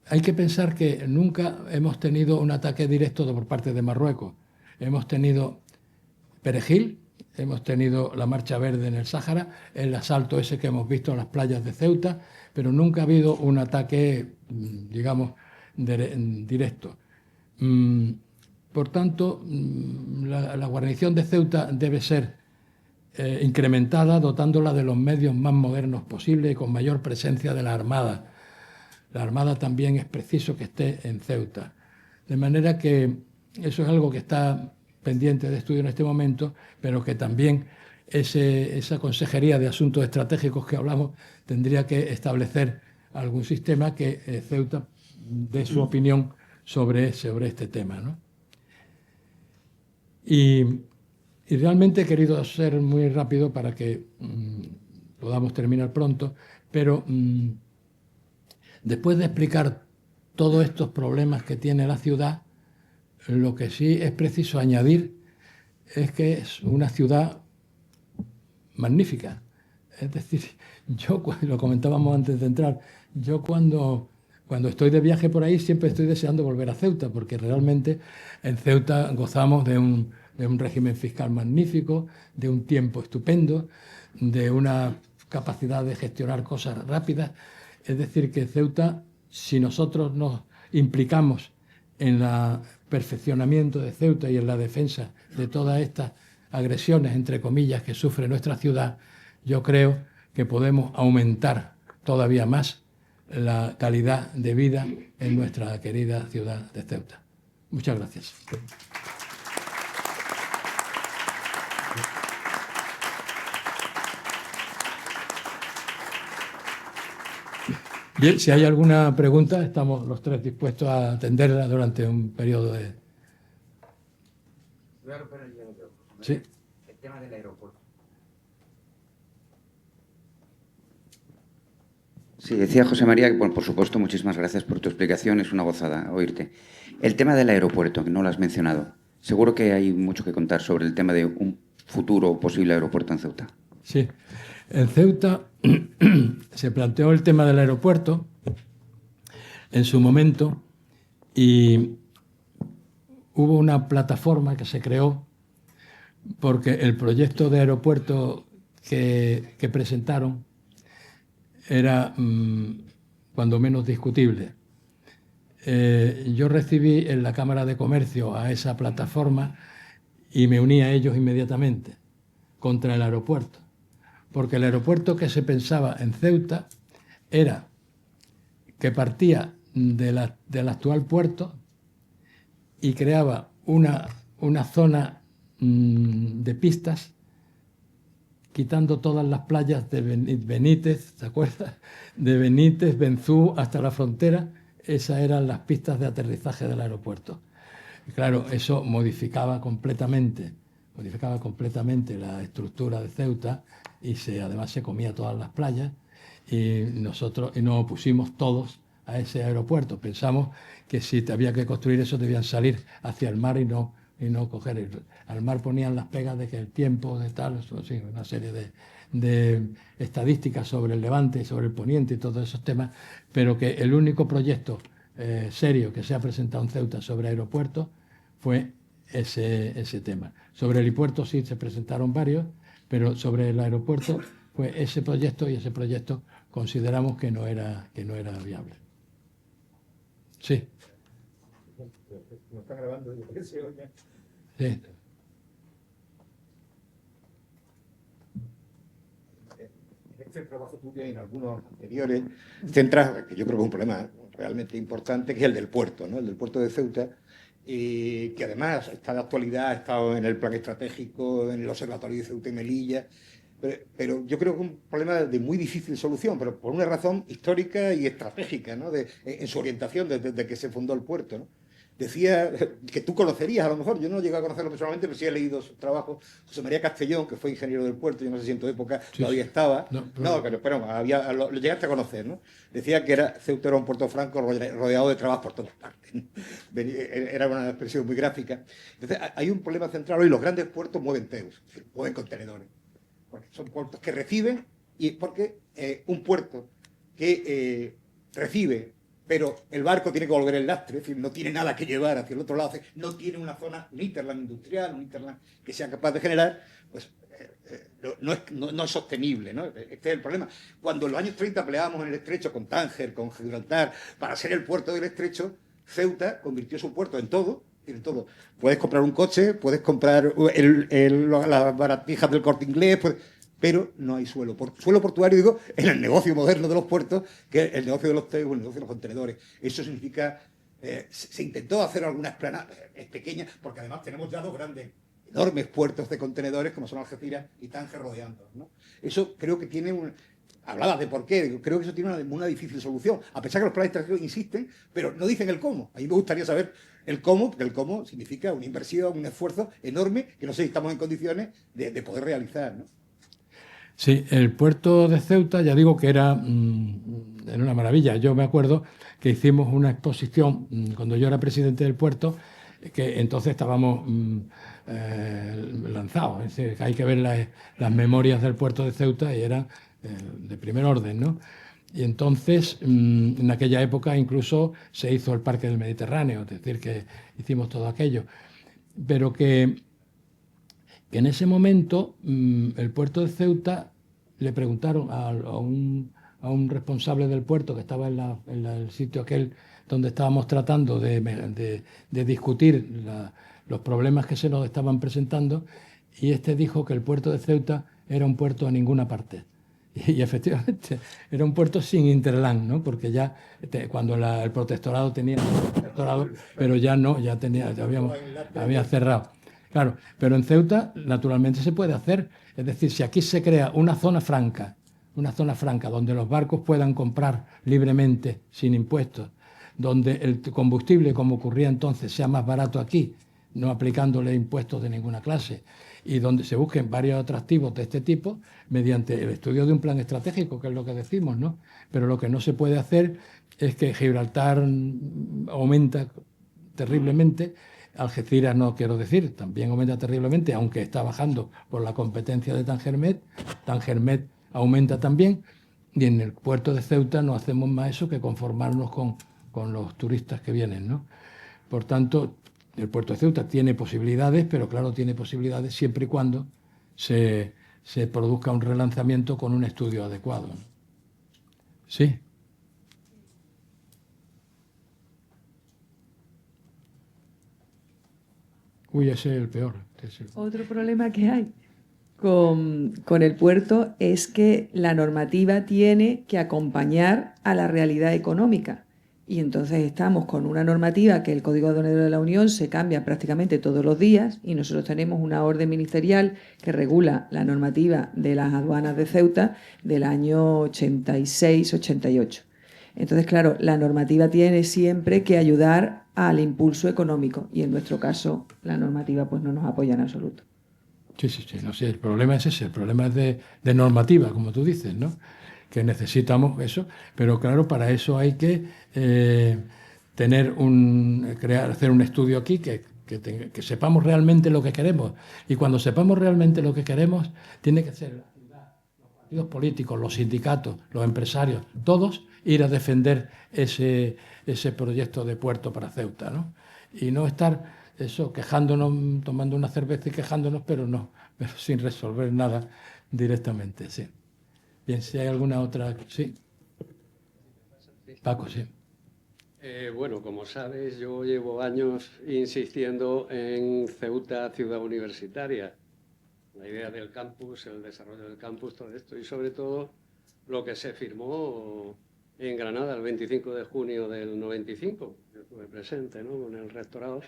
Hay que pensar que nunca hemos tenido un ataque directo por parte de Marruecos. Hemos tenido Perejil, hemos tenido la Marcha Verde en el Sáhara, el asalto ese que hemos visto en las playas de Ceuta, pero nunca ha habido un ataque, digamos, directo. Por tanto, la guarnición de Ceuta debe ser incrementada, dotándola de los medios más modernos posibles y con mayor presencia de la Armada. La Armada también es preciso que esté en Ceuta. De manera que eso es algo que está pendiente de estudio en este momento, pero que también esa Consejería de Asuntos Estratégicos que hablamos tendría que establecer algún sistema que Ceuta dé su opinión sobre este tema, ¿no? Y realmente he querido ser muy rápido para que podamos terminar pronto, pero después de explicar todos estos problemas que tiene la ciudad, lo que sí es preciso añadir es que es una ciudad magnífica. Es decir, yo, lo comentábamos antes de entrar, yo cuando estoy de viaje por ahí siempre estoy deseando volver a Ceuta, porque realmente en Ceuta gozamos de un régimen fiscal magnífico, de un tiempo estupendo, de una capacidad de gestionar cosas rápidas. Es decir, que Ceuta, si nosotros nos implicamos en el perfeccionamiento de Ceuta y en la defensa de todas estas agresiones, entre comillas, que sufre nuestra ciudad, yo creo que podemos aumentar todavía más la calidad de vida en nuestra querida ciudad de Ceuta. Muchas gracias. Bien, si hay alguna pregunta, estamos los tres dispuestos a atenderla durante un periodo de... Sí. El tema del aeropuerto. Sí, decía José María que, por supuesto, muchísimas gracias por tu explicación, es una gozada oírte. El tema del aeropuerto, que no lo has mencionado, seguro que hay mucho que contar sobre el tema de un futuro posible aeropuerto en Ceuta. Sí, en Ceuta se planteó el tema del aeropuerto en su momento y hubo una plataforma que se creó porque el proyecto de aeropuerto que presentaron era cuando menos discutible. Yo recibí en la Cámara de Comercio a esa plataforma y me uní a ellos inmediatamente contra el aeropuerto, porque el aeropuerto que se pensaba en Ceuta era que partía del actual puerto y creaba una zona de pistas, quitando todas las playas de Benítez, ¿te acuerdas? De Benítez, Benzú, hasta la frontera, esas eran las pistas de aterrizaje del aeropuerto. Y claro, eso modificaba completamente la estructura de Ceuta y además se comía todas las playas y nos opusimos todos a ese aeropuerto. Pensamos que si había que construir eso debían salir hacia el mar y no coger. Al mar ponían las pegas de que el tiempo de tal, sí, una serie de estadísticas sobre el Levante y sobre el Poniente y todos esos temas, pero que el único proyecto serio que se ha presentado en Ceuta sobre aeropuertos fue ese tema. Sobre el helipuerto sí se presentaron varios, pero sobre el aeropuerto fue ese proyecto y ese proyecto consideramos que no era viable. Sí. ¿No está grabando? Sí. Este trabajo tuyo y en algunos anteriores centras, que yo creo que es un problema realmente importante, que es el del puerto, ¿no? El del puerto de Ceuta, y que además está de actualidad, ha estado en el plan estratégico, en el Observatorio de Ceuta y Melilla, pero yo creo que es un problema de muy difícil solución, pero por una razón histórica y estratégica, ¿no? En su orientación desde que se fundó el puerto, ¿no? Decía que tú conocerías, a lo mejor, yo no llegué a conocerlo personalmente, pero sí he leído sus trabajos. José María Castellón, que fue ingeniero del puerto, yo no sé si en tu época todavía estaba. No, pero lo llegaste a conocer, ¿no? Decía que Ceuta era un puerto franco rodeado de trabas por todas partes, ¿no? Era una expresión muy gráfica. Entonces, hay un problema central hoy. Los grandes puertos mueven TEUs, es decir, mueven contenedores. Porque son puertos que reciben, y porque un puerto que recibe, pero el barco tiene que volver el lastre, es decir, no tiene nada que llevar hacia el otro lado, no tiene una zona, un hinterland industrial, un hinterland que sea capaz de generar, pues no es sostenible, ¿no? Este es el problema. Cuando en los años 30 peleábamos en el estrecho con Tánger, con Gibraltar, para ser el puerto del estrecho, Ceuta convirtió su puerto en todo. Puedes comprar un coche, puedes comprar las baratijas del Corte Inglés, pero no hay suelo. Suelo portuario, digo, en el negocio moderno de los puertos, que es el negocio de los TEUs, el negocio de los contenedores. Eso significa Se intentó hacer alguna explanada pequeña, porque además tenemos ya dos grandes, enormes puertos de contenedores como son Algeciras y Tánger rodeando, ¿no? Eso creo que tiene un... Hablaba de por qué, creo que eso tiene una difícil solución, a pesar que los planes estratégicos insisten, pero no dicen el cómo. A mí me gustaría saber el cómo, porque el cómo significa una inversión, un esfuerzo enorme que no sé si estamos en condiciones de poder realizar, ¿no? Sí, el puerto de Ceuta, ya digo que era una maravilla. Yo me acuerdo que hicimos una exposición cuando yo era presidente del puerto, que entonces estábamos lanzados. Es decir, que hay que ver las memorias del puerto de Ceuta y eran de primer orden, ¿no? Y entonces, en aquella época incluso se hizo el Parque del Mediterráneo, es decir, que hicimos todo aquello. Pero que en ese momento el puerto de Ceuta le preguntaron a un responsable del puerto que estaba en el sitio aquel donde estábamos tratando de discutir los problemas que se nos estaban presentando, y este dijo que el puerto de Ceuta era un puerto a ninguna parte. Y efectivamente era un puerto sin Interland, ¿no? Porque ya cuando el protectorado tenía el protectorado, pero ya no, ya había cerrado. Claro, pero en Ceuta naturalmente se puede hacer. Es decir, si aquí se crea una zona franca donde los barcos puedan comprar libremente, sin impuestos, donde el combustible, como ocurría entonces, sea más barato aquí, no aplicándole impuestos de ninguna clase, y donde se busquen varios atractivos de este tipo mediante el estudio de un plan estratégico, que es lo que decimos, ¿no? Pero lo que no se puede hacer es que Gibraltar aumenta terriblemente, Algeciras no quiero decir, también aumenta terriblemente, aunque está bajando por la competencia de Tangermet. Tangermet aumenta también, y en el puerto de Ceuta no hacemos más eso que conformarnos con los turistas que vienen, ¿no? Por tanto, el puerto de Ceuta tiene posibilidades, pero claro, tiene posibilidades siempre y cuando se produzca un relanzamiento con un estudio adecuado, ¿no? Sí. Uy, ese es el peor. Otro problema que hay con el puerto es que la normativa tiene que acompañar a la realidad económica. Y entonces estamos con una normativa que el Código Aduanero de la Unión se cambia prácticamente todos los días, y nosotros tenemos una orden ministerial que regula la normativa de las aduanas de Ceuta del año 86-88. Entonces, claro, la normativa tiene siempre que ayudar al impulso económico, y en nuestro caso la normativa pues no nos apoya en absoluto. Sí, no sé, el problema es ese, el problema es de normativa, como tú dices, ¿no? Que necesitamos eso, pero claro, para eso hay que hacer un estudio aquí que sepamos realmente lo que queremos, y cuando sepamos realmente lo que queremos, tiene que ser los partidos políticos, los sindicatos, los empresarios, todos ir a defender ese proyecto de puerto para Ceuta, ¿no? Y no estar quejándonos, tomando una cerveza y quejándonos, pero sin resolver nada directamente, sí. Bien, si hay alguna otra... Sí. Paco, sí. Bueno, como sabes, yo llevo años insistiendo en Ceuta, ciudad universitaria. La idea del campus, el desarrollo del campus, todo esto, y sobre todo lo que se firmó en Granada el 25 de junio del 95. Yo estuve presente, ¿no?, con el rectorado,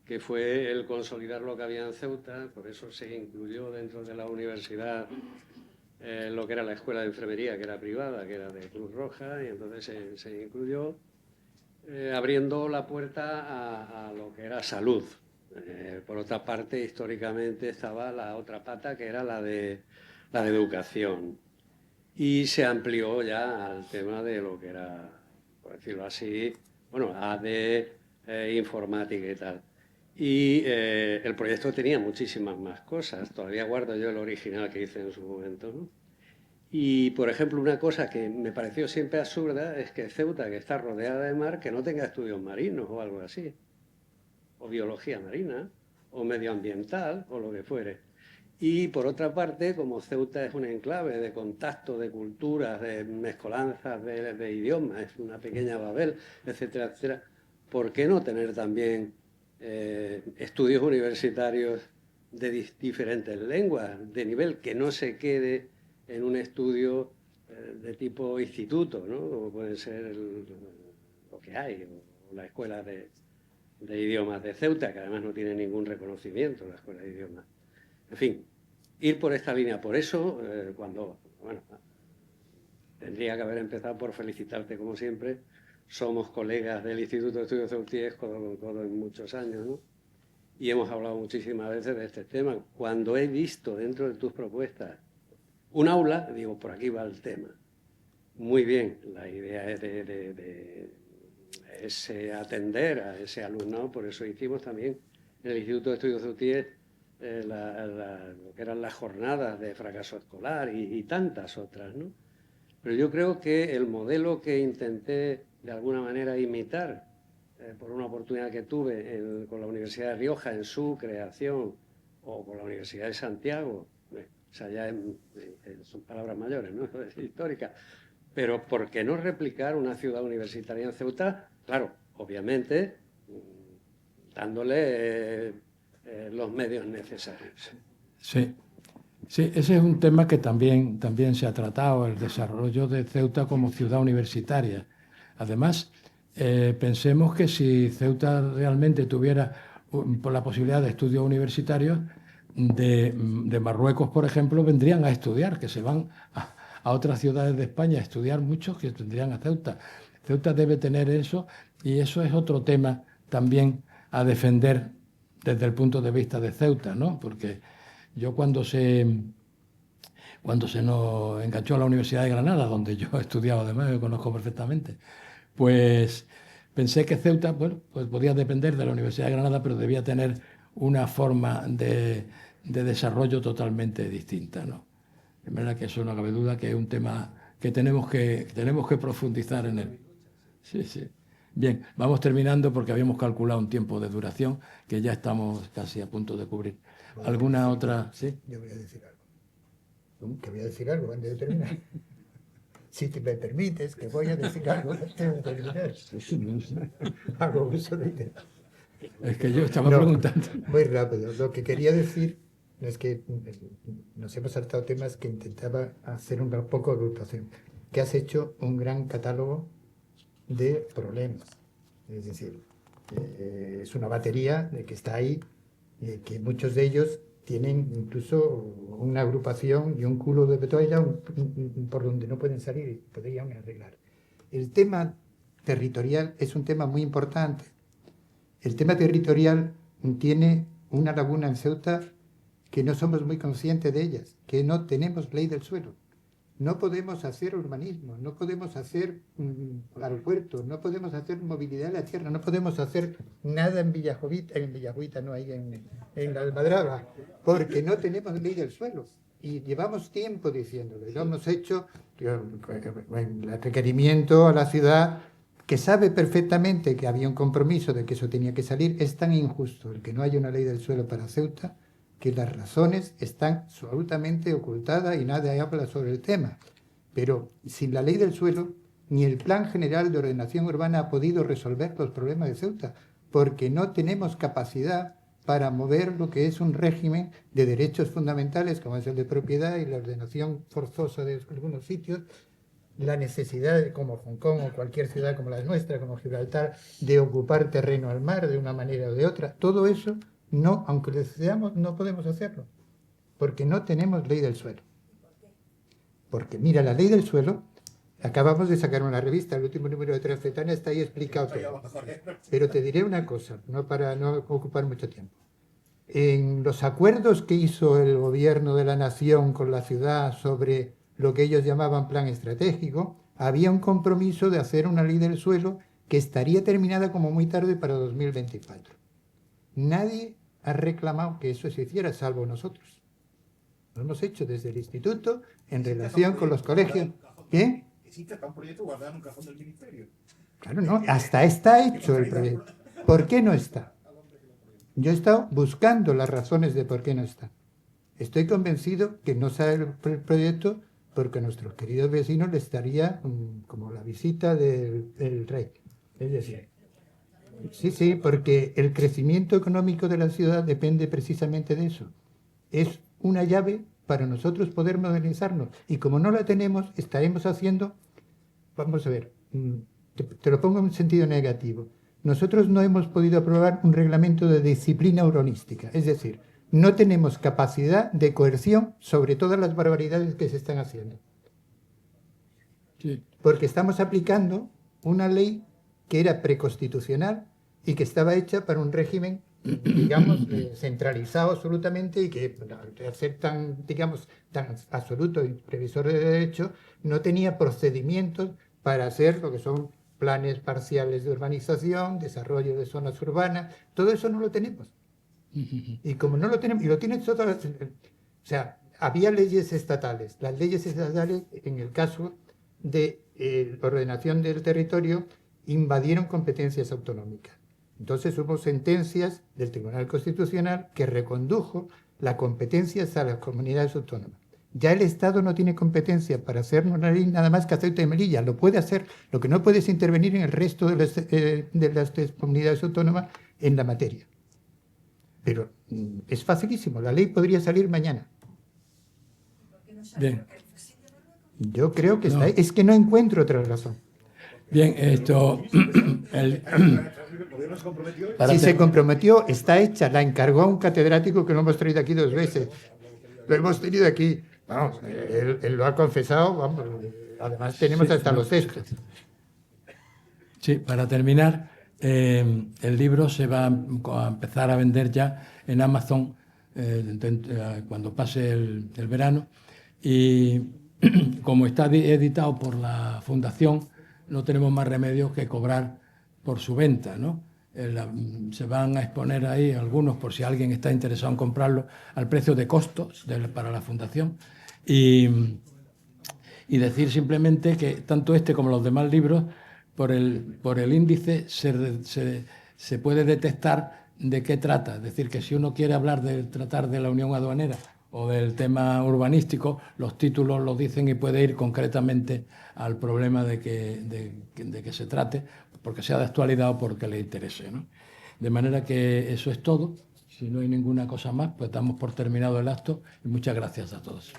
que fue el consolidar lo que había en Ceuta. Por eso se incluyó dentro de la universidad lo que era la escuela de enfermería, que era privada, que era de Cruz Roja, y entonces se incluyó, abriendo la puerta a lo que era salud. Por otra parte, históricamente estaba la otra pata, que era la de educación, y se amplió ya al tema de lo que era, por decirlo así, bueno, AD, informática y tal. Y el proyecto tenía muchísimas más cosas. Todavía guardo yo el original que hice en su momento, ¿no? Y, por ejemplo, una cosa que me pareció siempre absurda es que Ceuta, que está rodeada de mar, que no tenga estudios marinos o algo así, o biología marina, o medioambiental, o lo que fuere. Y, por otra parte, como Ceuta es un enclave de contacto, de culturas, de mezcolanzas, de idiomas, es una pequeña Babel, etcétera, etcétera, ¿por qué no tener también estudios universitarios de diferentes lenguas, de nivel que no se quede en un estudio de tipo instituto, ¿no?, como puede ser lo que hay, o la escuela de idiomas de Ceuta, que además no tiene ningún reconocimiento la escuela de idiomas. En fin, ir por esta línea. Por eso, tendría que haber empezado por felicitarte como siempre. Somos colegas del Instituto de Estudios Ceutíes codo con codo en muchos años, ¿no? Y hemos hablado muchísimas veces de este tema. Cuando he visto dentro de tus propuestas un aula, digo, por aquí va el tema. Muy bien, la idea es de atender a ese alumnado, por eso hicimos también en el Instituto de Estudios Ceutíes lo que eran las jornadas de fracaso escolar y tantas otras, ¿no? Pero yo creo que el modelo que intenté de alguna manera imitar por una oportunidad que tuve con la Universidad de Rioja en su creación, o con la Universidad de Santiago, o sea, ya son palabras mayores, ¿no? Históricas, pero ¿por qué no replicar una ciudad universitaria en Ceuta? Claro, obviamente, dándole los medios necesarios. Sí, sí, ese es un tema que también se ha tratado, el desarrollo de Ceuta como ciudad universitaria. Además, pensemos que si Ceuta realmente tuviera la posibilidad de estudios universitarios, de Marruecos, por ejemplo, vendrían a estudiar, que se van a otras ciudades de España a estudiar muchos que vendrían a Ceuta. Ceuta debe tener eso, y eso es otro tema también a defender desde el punto de vista de Ceuta, ¿no? Porque yo cuando se nos enganchó a la Universidad de Granada, donde yo he estudiado además, me conozco perfectamente, pues pensé que Ceuta, bueno, pues podía depender de la Universidad de Granada, pero debía tener una forma de desarrollo totalmente distinta, ¿no? De manera que eso no cabe duda que es un tema que tenemos que profundizar en él. Sí, sí. Bien, vamos terminando porque habíamos calculado un tiempo de duración que ya estamos casi a punto de cubrir. ¿Alguna otra? Sí. Yo voy a decir algo. Que voy a decir algo antes de terminar. Si te me permites, que voy a decir algo antes de terminar. Hago uso de idea. Es que yo estaba preguntando. Muy rápido. Lo que quería decir es que nos hemos saltado temas que intentaba hacer un poco de agrupación. Que has hecho un gran catálogo de problemas. Es decir, es una batería de que está ahí, que muchos de ellos tienen incluso una agrupación y un culo de toalla por donde no pueden salir y podrían arreglar. El tema territorial es un tema muy importante. El tema territorial tiene una laguna en Ceuta que no somos muy conscientes de ellas, que no tenemos ley del suelo. No podemos hacer urbanismo, no podemos hacer aeropuertos, no podemos hacer movilidad de la tierra, no podemos hacer nada en Villajuita, no hay en la Almadraba, porque no tenemos ley del suelo. Y llevamos tiempo diciéndolo. Lo hemos hecho el requerimiento a la ciudad, que sabe perfectamente que había un compromiso de que eso tenía que salir. Es tan injusto el que no haya una ley del suelo para Ceuta, que las razones están absolutamente ocultadas y nadie habla sobre el tema. Pero sin la ley del suelo, ni el Plan General de Ordenación Urbana ha podido resolver los problemas de Ceuta, porque no tenemos capacidad para mover lo que es un régimen de derechos fundamentales, como es el de propiedad y la ordenación forzosa de algunos sitios, la necesidad, como Hong Kong o cualquier ciudad como la nuestra, como Gibraltar, de ocupar terreno al mar de una manera o de otra. Todo eso, no, aunque lo deseamos, no podemos hacerlo, porque no tenemos ley del suelo. Porque, mira, la ley del suelo, acabamos de sacar una revista, el último número de Transfetana está ahí explicado todo. Pero te diré una cosa, no para no ocupar mucho tiempo. En los acuerdos que hizo el gobierno de la nación con la ciudad sobre lo que ellos llamaban plan estratégico, había un compromiso de hacer una ley del suelo que estaría terminada como muy tarde para 2024. Nadie ha reclamado que eso se hiciera, salvo nosotros. Lo hemos hecho desde el instituto en relación con los colegios. ¿Qué? Existe hasta un proyecto guardado en un cajón del ministerio. Claro, no, hasta está hecho el proyecto. ¿Por qué no está? Yo he estado buscando las razones de por qué no está. Estoy convencido que no sale el proyecto porque a nuestros queridos vecinos les estaría como la visita del rey. Es decir, sí, porque el crecimiento económico de la ciudad depende precisamente de eso. Es una llave para nosotros poder modernizarnos. Y como no la tenemos, estaremos haciendo, vamos a ver, te lo pongo en un sentido negativo, nosotros no hemos podido aprobar un reglamento de disciplina urbanística, es decir, no tenemos capacidad de coerción sobre todas las barbaridades que se están haciendo. Sí. Porque estamos aplicando una ley que era preconstitucional y que estaba hecha para un régimen, digamos, centralizado absolutamente, y que al ser tan, digamos, tan absoluto y previsor de derecho, no tenía procedimientos para hacer lo que son planes parciales de urbanización, desarrollo de zonas urbanas. Todo eso no lo tenemos. Y como no lo tenemos, y lo tienen todas, o sea, había leyes estatales. Las leyes estatales, en el caso de ordenación del territorio, invadieron competencias autonómicas. Entonces hubo sentencias del Tribunal Constitucional que recondujo las competencias a las comunidades autónomas. Ya el Estado no tiene competencia para hacer una ley nada más que Ceuta y Melilla. Lo puede hacer, lo que no puede es intervenir en el resto de las comunidades autónomas en la materia. Pero es facilísimo, la ley podría salir mañana. Bien. Yo creo que está ahí. Es que no encuentro otra razón. Bien, esto... Si se comprometió, está hecha, la encargó a un catedrático que lo hemos traído aquí 2 veces. Lo hemos tenido aquí, vamos, él lo ha confesado, vamos, además tenemos hasta los textos. Sí, para terminar, el libro se va a empezar a vender ya en Amazon cuando pase el verano, y como está editado por la Fundación, no tenemos más remedio que cobrar por su venta, ¿no? Se van a exponer ahí algunos, por si alguien está interesado en comprarlo, al precio de costos para la Fundación. Y decir simplemente que tanto este como los demás libros, por el índice se puede detectar de qué trata. Es decir, que si uno quiere tratar de la Unión Aduanera o del tema urbanístico, los títulos lo dicen y puede ir concretamente al problema de que se trate, porque sea de actualidad o porque le interese, ¿no? De manera que eso es todo. Si no hay ninguna cosa más, pues damos por terminado el acto y muchas gracias a todos.